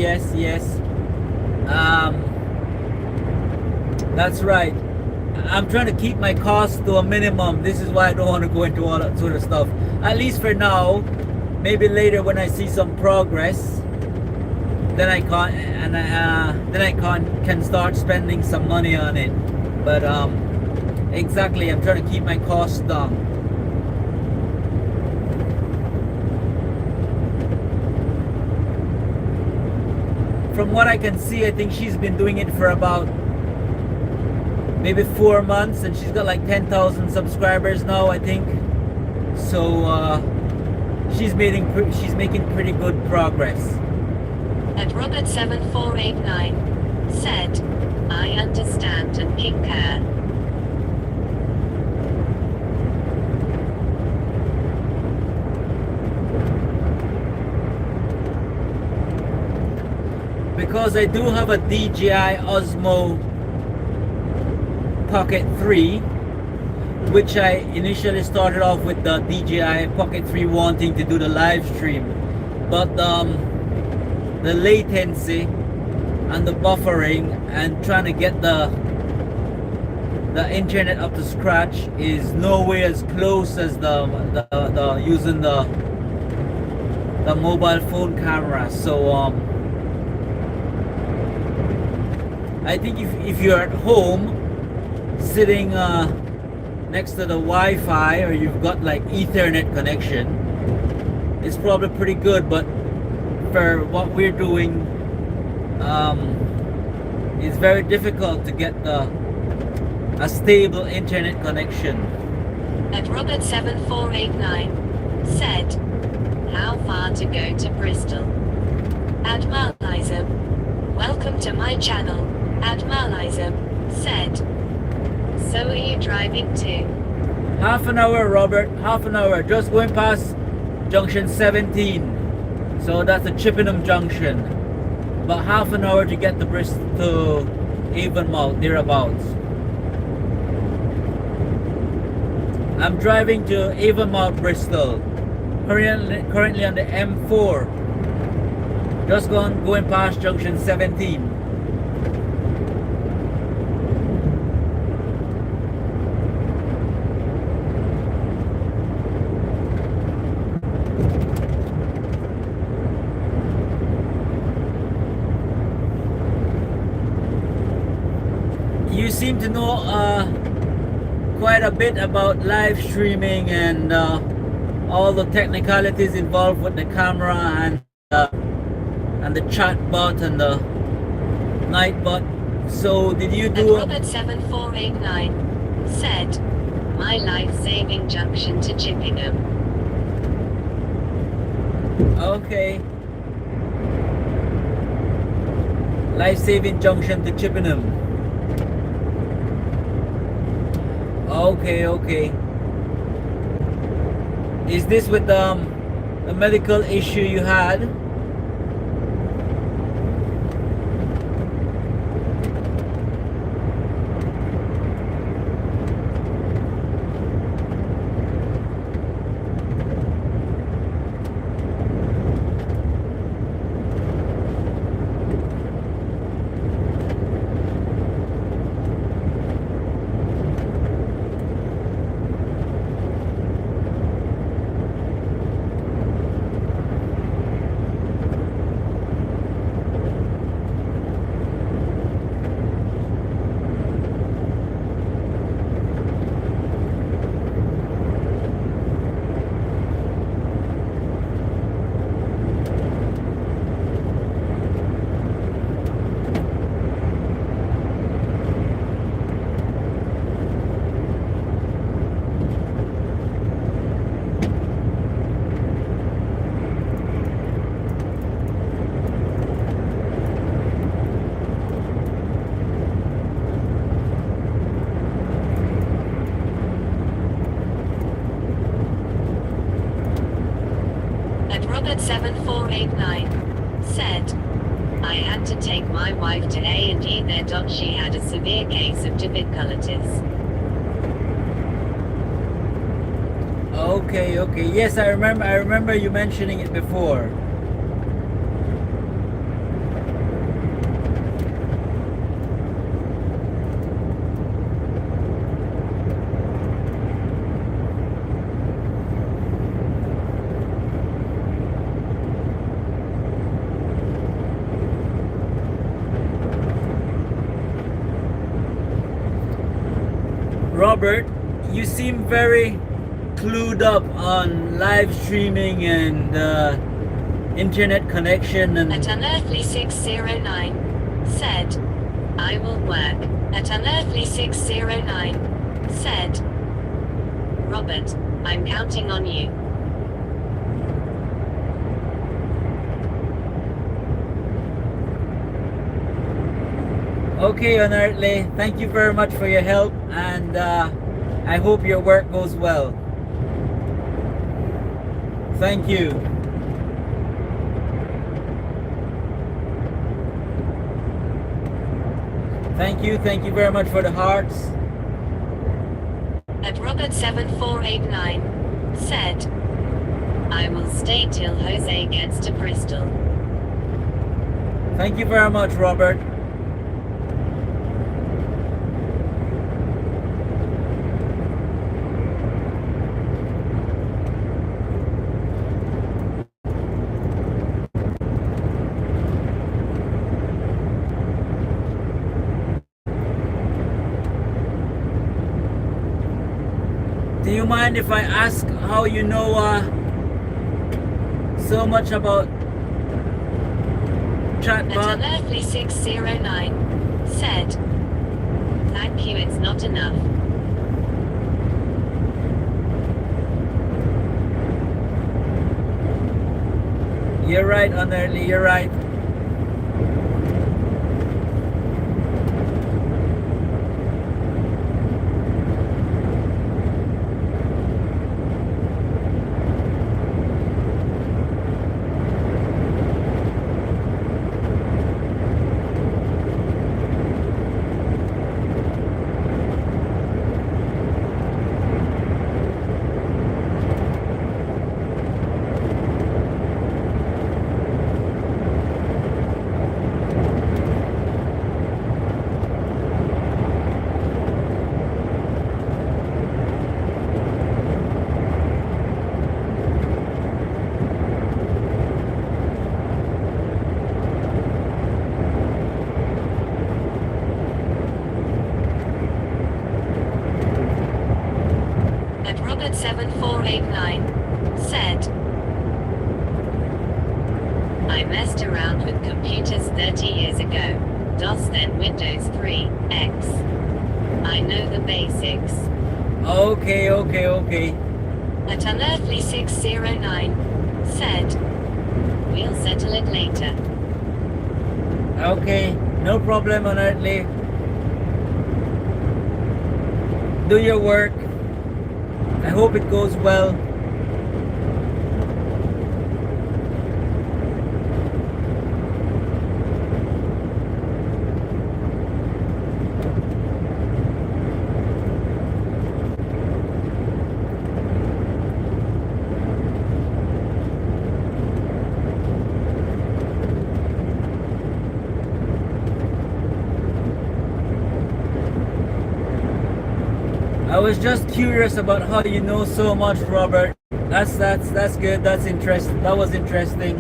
That's right. I'm trying to keep my costs to a minimum. This is why I don't want to go into all that sort of stuff. At least for now. Maybe later when I see some progress, then I can start spending some money on it. But exactly, I'm trying to keep my costs down. From what I can see, I think she's been doing it for about maybe 4 months, and she's got like 10,000 subscribers now, I think. So she's making pretty good progress. And Robert 7489 said, I understand and concur. Because I do have a DJI Osmo Pocket 3, which I initially started off with the DJI Pocket 3 wanting to do the live stream, but the latency and the buffering and trying to get the internet up to scratch is nowhere as close as the using the mobile phone camera. So I think if you're at home sitting next to the Wi-Fi, or you've got like Ethernet connection, it's probably pretty good. But for what we're doing, it's very difficult to get a stable internet connection. And Robert 7489 said, how far to go to Bristol? Admiralism, welcome to my channel. Admiralism said, so are you driving too? Half an hour, Robert, half an hour. Just going past junction 17. So that's a Chippenham junction. About half an hour to get to Bristol, to Avonmouth, thereabouts. I'm driving to Avonmouth, Bristol. Currently on the M4. Just going past junction 17. You seem to know quite a bit about live streaming and all the technicalities involved with the camera and the chat bot and the night bot. So did you do Robert 7489 said, my life-saving junction to Chippenham. Okay. Life-saving junction to Chippenham. Okay. Is this with the medical issue you had? Robert 7489 said, I had to take my wife to A&E there. She had a severe case of tuberculosis. Okay. Yes, I remember you mentioning it before. Robert, you seem very clued up on live streaming and internet connection and At Unearthly 609 said, I will work. At Unearthly 609 said, Robert, I'm counting on you. Okay, Unearthly, thank you very much for your help, and I hope your work goes well. Thank you. Thank you very much for the hearts. At Robert 7489 said, I will stay till Jose gets to Bristol. Thank you very much, Robert. Do you mind if I ask how you know so much about chatbot? At Unearthly 609 said, thank you, it's not enough. You're right, Unearthly, you're right. Robert7489 said, I messed around with computers 30 years ago. DOS then Windows 3, X. I know the basics. Okay. At Unearthly 609 said, we'll settle it later. Okay, no problem, Unearthly. Do your work. I hope it goes well. I was just curious about how you know so much, Robert. That's good. That's interesting. That was interesting.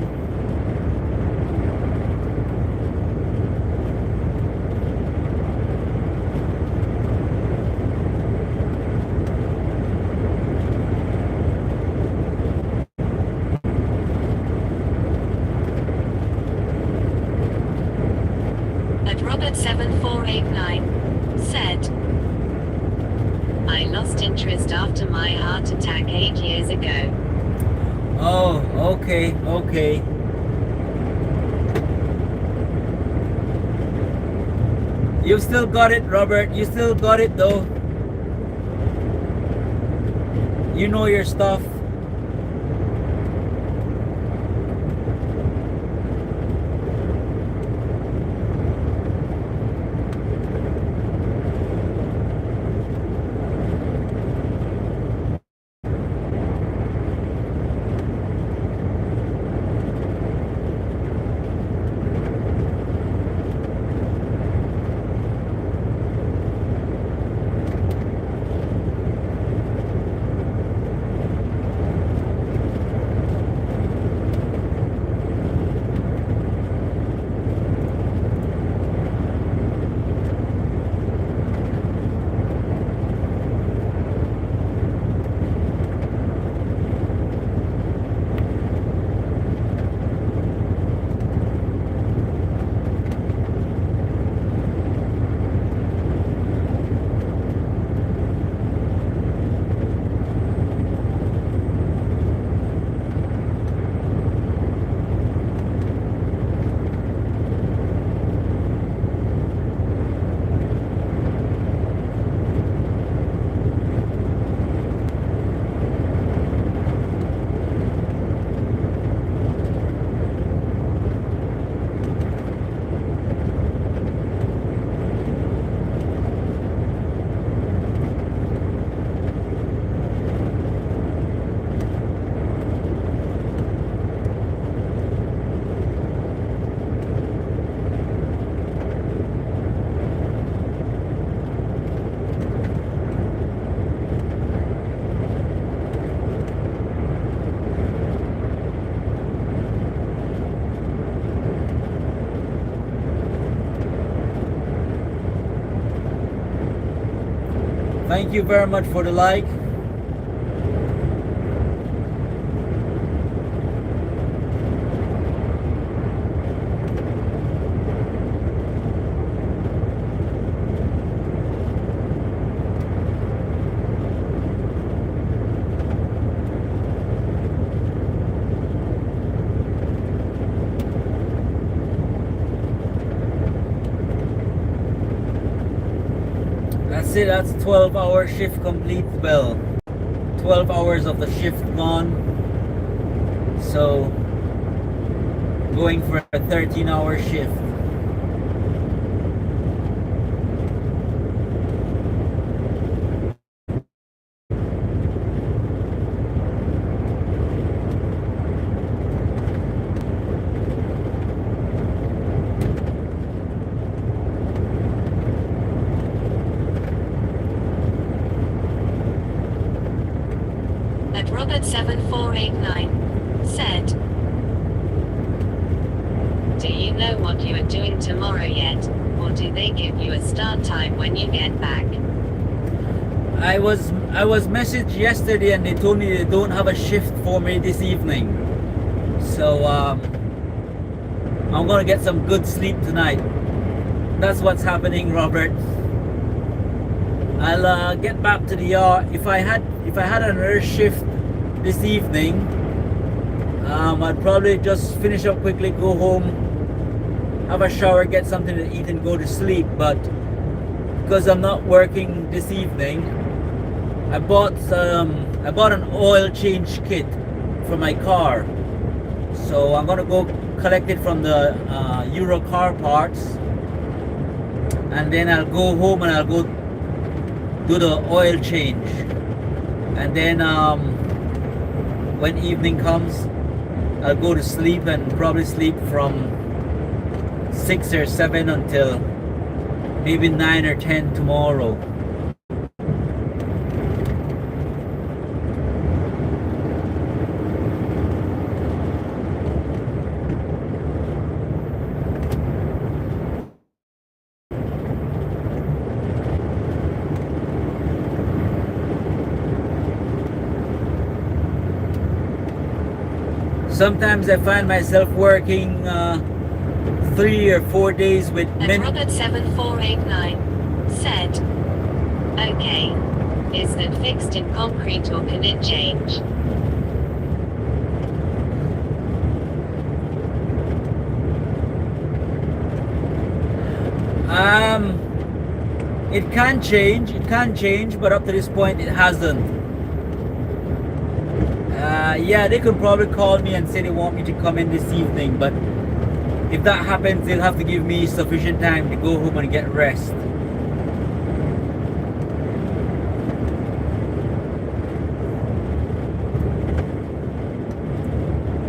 At Robert7489 said, I lost interest after my heart attack 8 years ago. Oh, okay. You've still got it, Robert. You still got it, though. You know your stuff. Thank you very much for the like. That's it, that's 12-hour shift complete. Well, 12 hours of the shift gone. So, going for a 13-hour shift. At Robert7489 said, do you know what you are doing tomorrow yet, or do they give you a start time when you get back? I was messaged yesterday and they told me they don't have a shift for me this evening. So I'm gonna get some good sleep tonight. That's what's happening, Robert. I'll get back to the yard. If I had another shift this evening, I'd probably just finish up quickly, go home, have a shower, get something to eat, and go to sleep. But because I'm not working this evening, I bought an oil change kit for my car. So I'm gonna go collect it from the Euro car parts, and then I'll go home and I'll go do the oil change. And then when evening comes, I'll go to sleep and probably sleep from 6 or 7 until maybe 9 or 10 tomorrow. Sometimes I find myself working 3 or 4 days with And Robert7489 said, okay, is that fixed in concrete or can it change? It can change, but up to this point it hasn't. Yeah, they could probably call me and say they want me to come in this evening, but if that happens, they'll have to give me sufficient time to go home and get rest.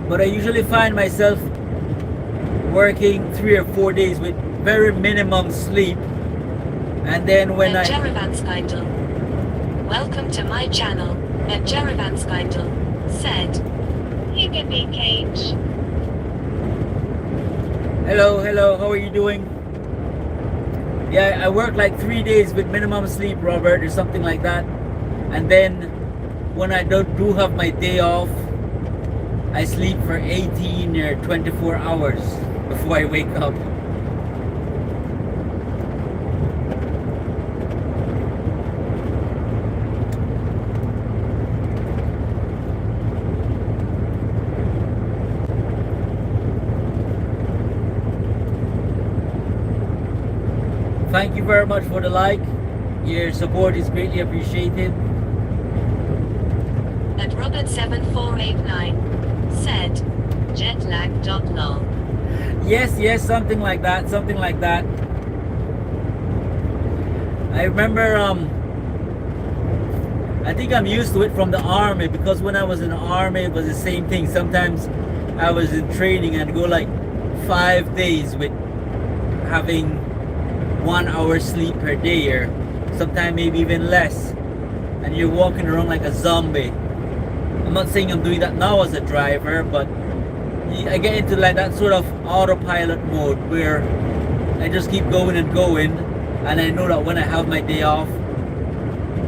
But I usually find myself working 3 or 4 days with very minimum sleep, and then when And Jeravanskindle, welcome to my channel. And Jeravanskindle said, you can be Cage. Hello, how are you doing? Yeah, I work like 3 days with minimum sleep, Robert, or something like that. And then when I do have my day off, I sleep for 18 or 24 hours before I wake up. Thank you very much for the like. Your support is greatly appreciated. And Robert7489 said, jetlag.lol. Yes, something like that. I remember, I think I'm used to it from the army, because when I was in the army, it was the same thing. Sometimes I was in training and go like 5 days with having 1 hour sleep per day, or sometimes maybe even less, and you're walking around like a zombie. I'm not saying I'm doing that now as a driver, but I get into like that sort of autopilot mode where I just keep going and going, and I know that when I have my day off,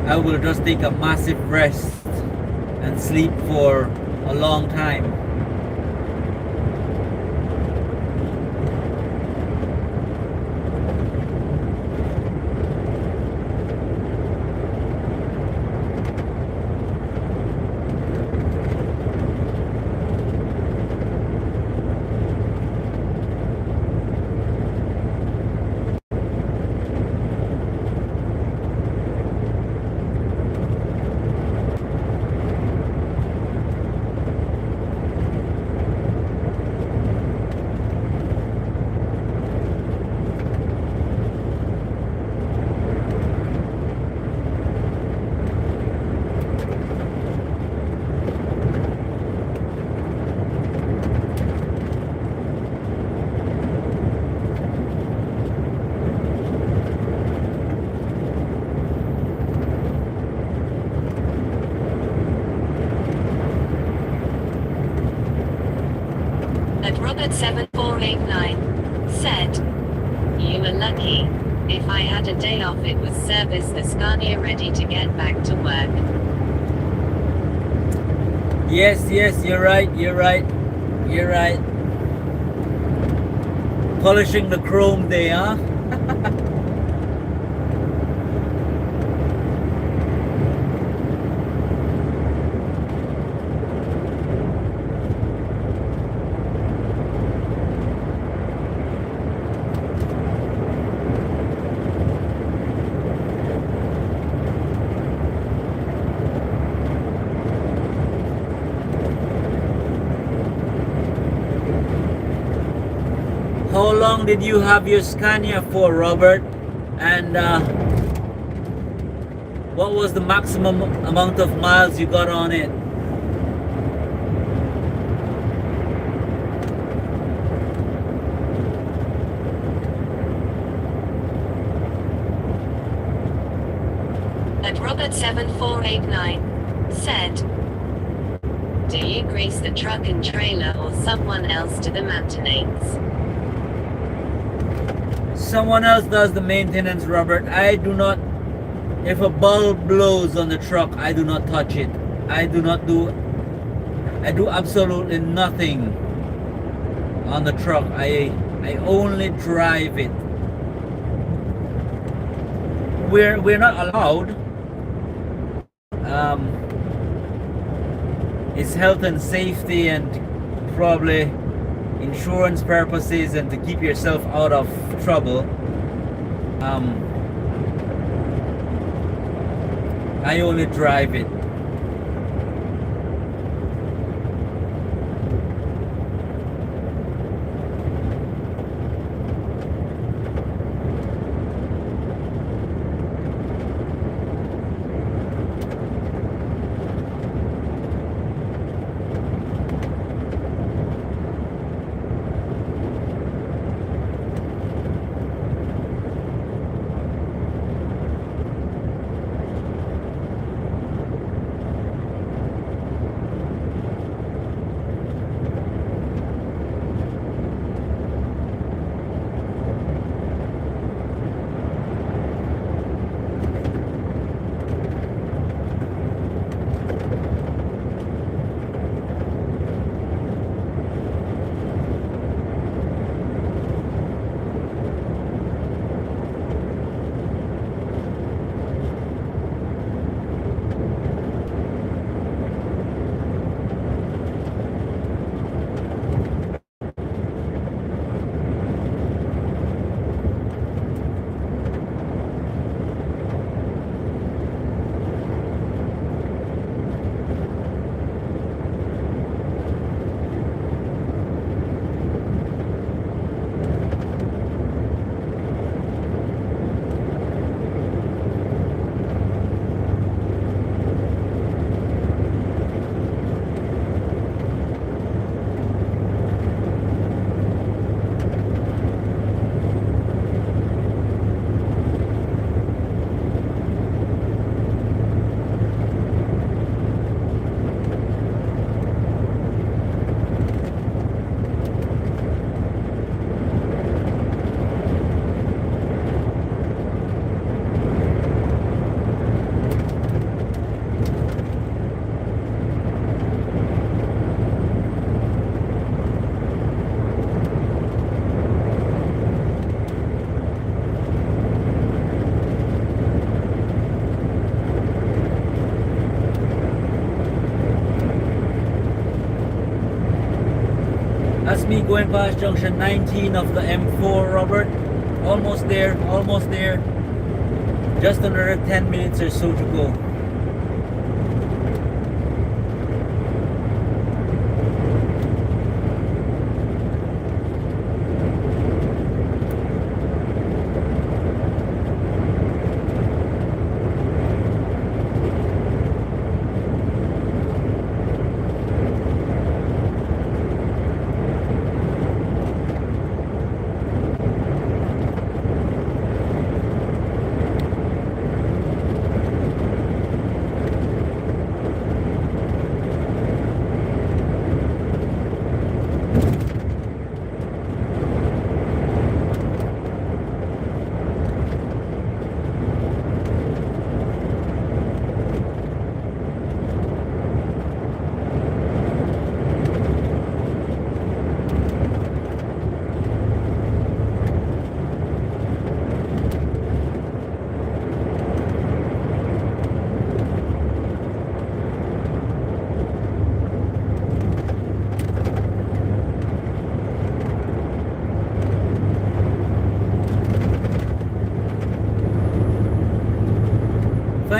I will just take a massive rest and sleep for a long time. And Robert7489 said, you were lucky. If I had a day off, it was service the Scania ready to get back to work. Yes, you're right. Polishing the chrome there, huh? How long did you have your Scania for, Robert? And what was the maximum amount of miles you got on it? And Robert7489 said, "Do you grease the truck and trailer or someone else do the maintenance?" Someone else does the maintenance, Robert. I do not. If a bulb blows on the truck, I do not touch it. I do absolutely nothing on the truck. I only drive it. We're not allowed. It's health and safety and probably insurance purposes and to keep yourself out of trouble. I only drive it. That's me going past junction 19 of the M4, Robert. Almost there. Just another 10 minutes or so to go.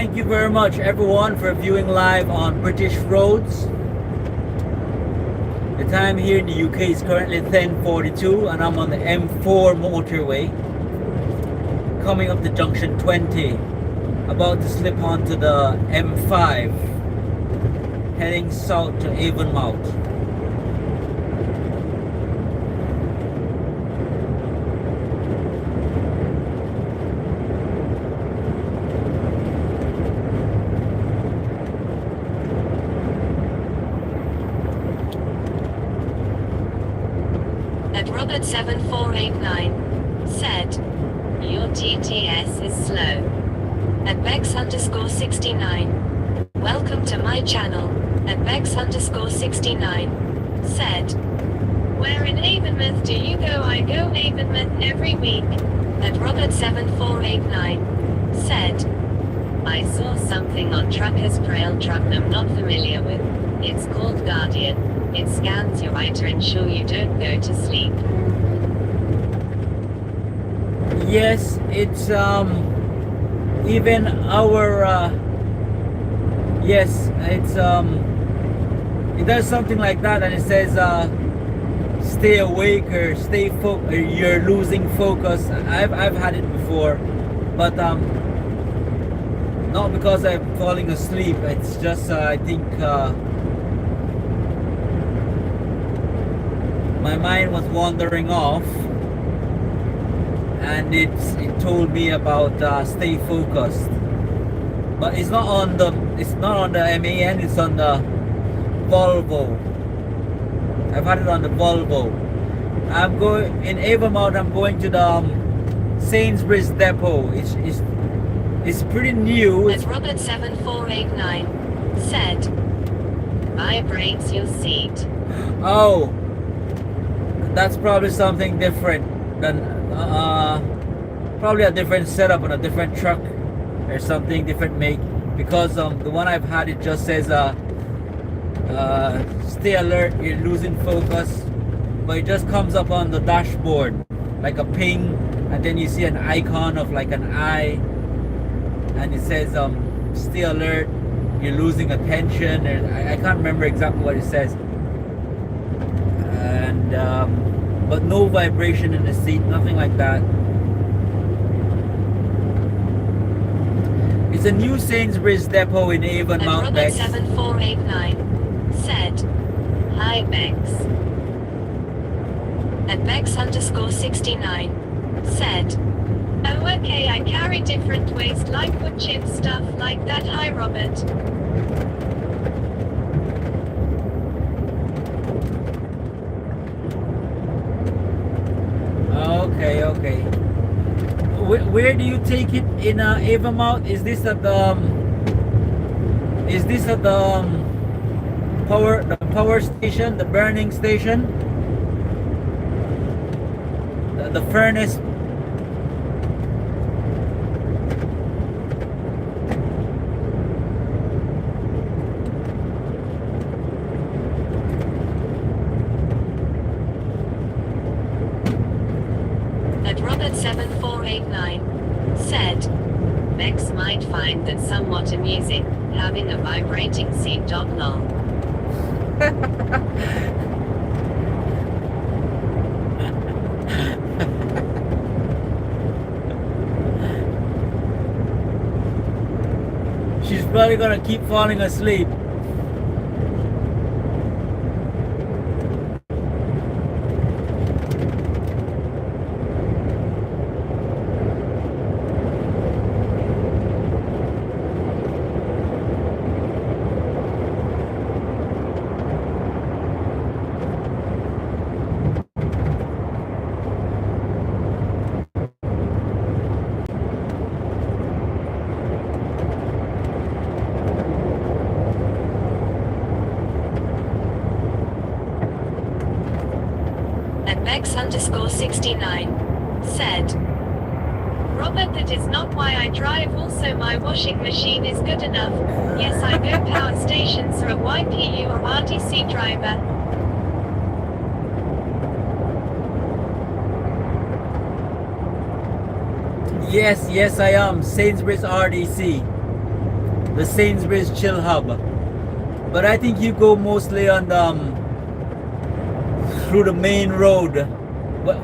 thank you very much everyone for viewing live on British Roads. The time here in the UK is currently 10:42 and I'm on the M4 motorway coming up to junction 20, about to slip onto the M5 heading south to Avonmouth. At Robert7489 said, your TTS is slow. At Bex_69, welcome to my channel. At Bex_69 said, where in Avonmouth do you go? I go Avonmouth every week. At Robert7489 said, I saw something on Truckers Trail truck I'm not familiar with. It's called Guardian. It scans your eye to ensure you don't go to sleep. Yes, it's even our yes, it's it does something like that, and it says stay awake or stay or you're losing focus. I've had it before, but not because I'm falling asleep. It's just I think my mind was wandering off, and it told me about stay focused. But it's not on the MAN. It's on the Volvo. I've had it on the Volvo. I'm going in Avonmouth. I'm going to the Sainsbury's depot. It's pretty new. As Robert7489 said, vibrates your seat. Oh, that's probably something different than probably a different setup on a different truck or something, different make, because the one I've had, it just says stay alert, you're losing focus, but it just comes up on the dashboard like a ping, and then you see an icon of like an eye, and it says stay alert, you're losing attention, or I can't remember exactly what it says. And but no vibration in the seat, nothing like that. It's a new Sainsbury's depot in Avonmouth. Robert7489 said, hi Bex. At Bex_69 said, oh okay, I carry different waste like wood chip stuff like that. Hi Robert. Okay. Where do you take it in Avonmouth? Is this at the power station, the burning station, the furnace? At Robert7489 said, Bex might find that somewhat amusing, having a vibrating seat dog lol. She's probably gonna keep falling asleep. Bex_69 said, Robert, that is not why I drive. Also my washing machine is good enough. Yes, I go power stations through a YPU or RTC driver. Yes, I am. Sainsbury's RDC. the Sainsbury's Chill Hub. But I think you go mostly on through the main road.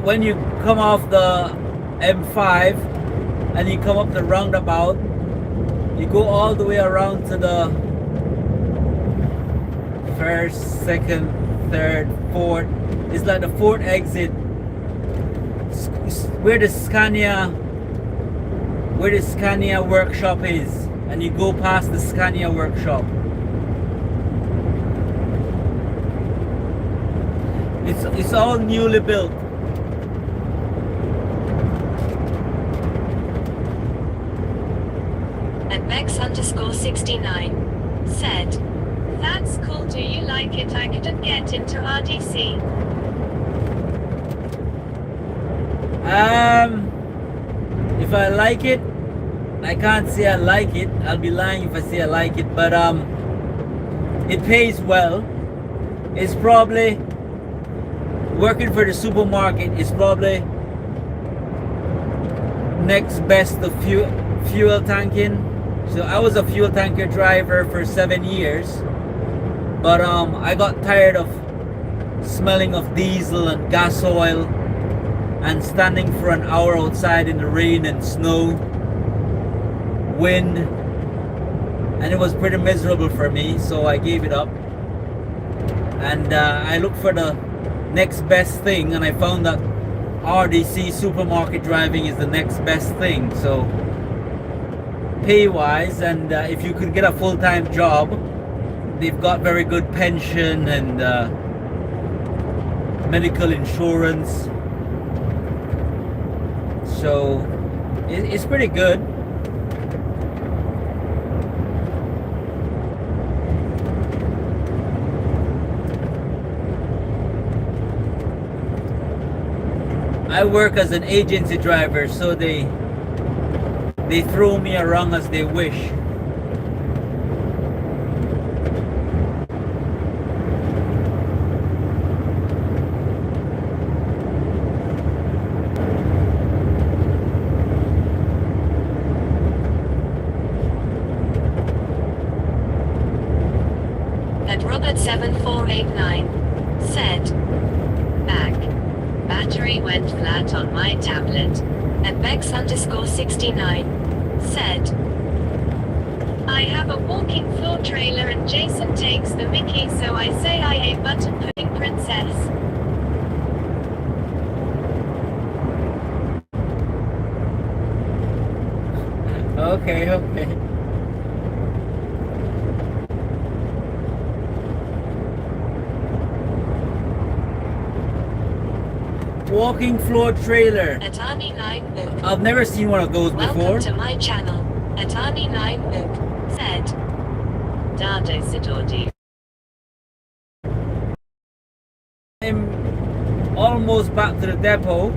When you come off the M5 and you come up the roundabout, you go all the way around to the first, second, third, fourth. It's like the fourth exit where the Scania workshop is, and you go past the Scania workshop. It's all newly built. And Bex_69 said, "That's cool. Do you like it? I couldn't get into RDC." If I like it, I can't say I like it. I'll be lying if I say I like it, but it pays well. It's probably working for the supermarket is probably next best to fuel tanking. So I was a fuel tanker driver for 7 years, but I got tired of smelling of diesel and gas oil and standing for an hour outside in the rain and snow, wind, and it was pretty miserable for me, so I gave it up. And I looked for the next best thing, and I found that RDC supermarket driving is the next best thing. So pay wise, and if you could get a full-time job, they've got very good pension and medical insurance, so it's pretty good. I work as an agency driver, so they throw me around as they wish. And Robert7489 said, "Back. Battery went flat on my tablet." And Bex_69 said, "I have a walking floor trailer and Jason takes the mickey, so I say I a button pudding princess." Okay. Walking floor trailer. Atani9 Mook. I've never seen one of those before. Welcome to my channel. Atani9 Mook said, "Dado Sidordi." I'm almost back to the depot,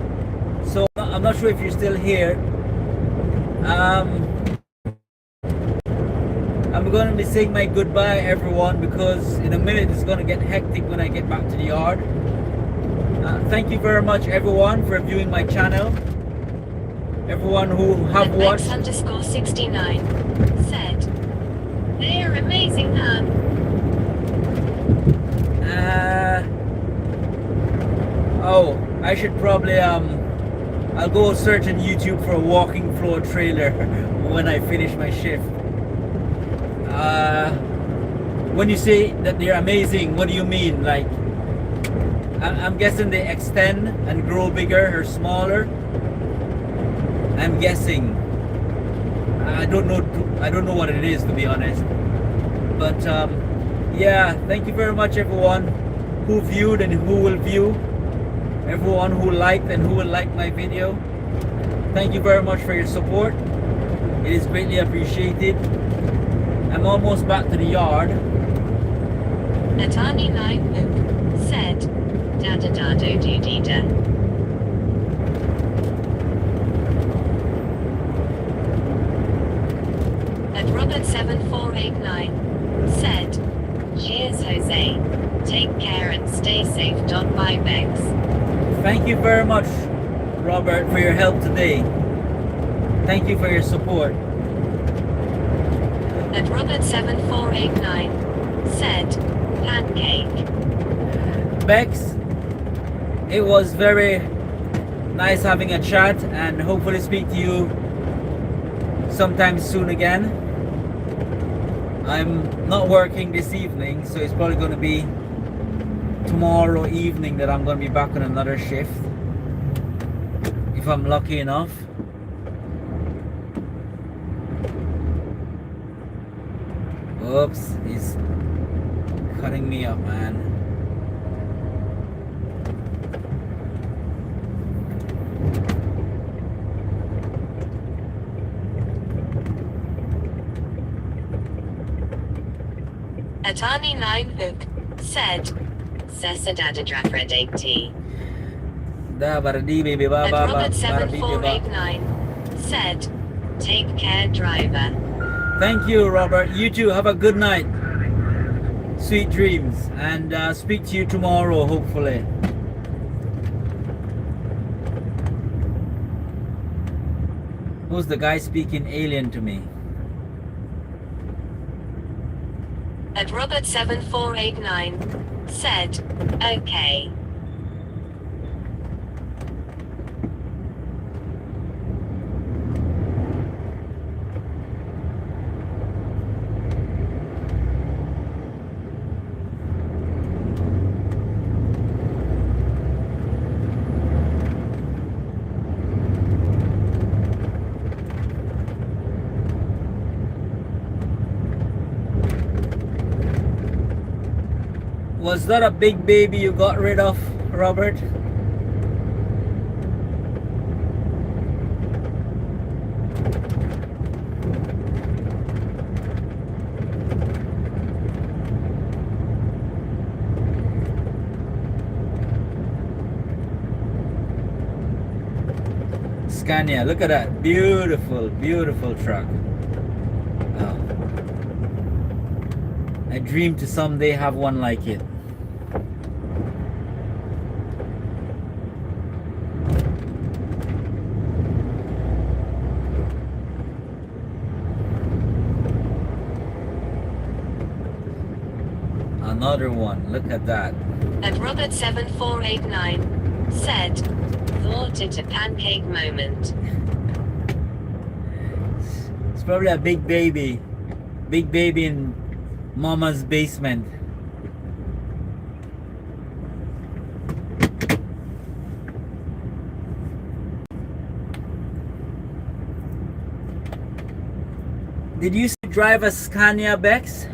so I'm not sure if you're still here. I'm going to be saying my goodbye, everyone, because in a minute it's going to get hectic when I get back to the yard. Thank you very much, everyone, for viewing my channel. Everyone who have watched. Bex_69 said, "They are amazing, huh?" Oh, I should probably I'll go search on YouTube for a walking floor trailer when I finish my shift. When you say that they're amazing, what do you mean? Like, I'm guessing they extend and grow bigger or smaller. I'm guessing. I don't know what it is, to be honest. But yeah, thank you very much, everyone who viewed and who will view. Everyone who liked and who will like my video. Thank you very much for your support. It is greatly appreciated. I'm almost back to the yard. Atani9 Mook said, "Dada dado do dida." And Robert7489 said, "Cheers, Jose. Take care and stay safe. Bye, Bex." Thank you very much, Robert, for your help today. Thank you for your support. And Robert7489 said, pancake. Bex, it was very nice having a chat and hopefully speak to you sometime soon again. I'm not working this evening, so it's probably going to be tomorrow evening that I'm going to be back on another shift, if I'm lucky enough. Oops, he's cutting me up, man. Atani 9 Hook said, Sesadadadrafred80. Da baradi baby ba And ba ba baradi ba. Robert7489 said, take care, driver. Thank you, Robert. You too. Have a good night. Sweet dreams, and speak to you tomorrow, hopefully. Who's the guy speaking alien to me? And Robert7489 said, okay. Was that a big baby you got rid of, Robert? Scania, look at that. Beautiful, beautiful truck. Oh. I dream to someday have one like it. Another one, look at that. And Robert7489 said, thought it a pancake moment. It's probably a big baby in Mama's basement. Did you drive a Scania, Bex?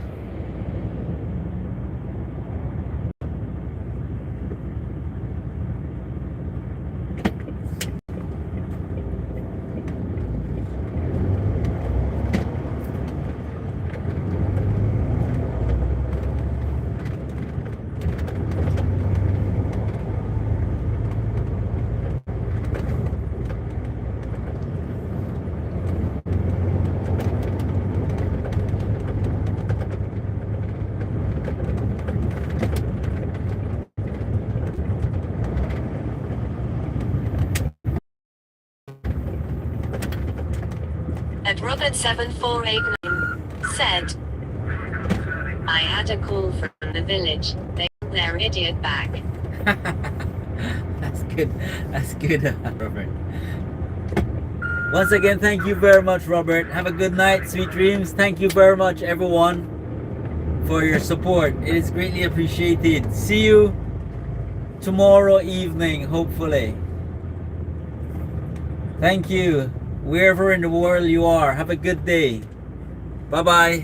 And Robert7489 said, I had a call from the village. They want their idiot back. That's good. That's good, Robert. Once again, thank you very much, Robert. Have a good night, sweet dreams. Thank you very much, everyone, for your support. It is greatly appreciated. See you tomorrow evening, hopefully. Thank you. Wherever in the world you are, have a good day. Bye-bye.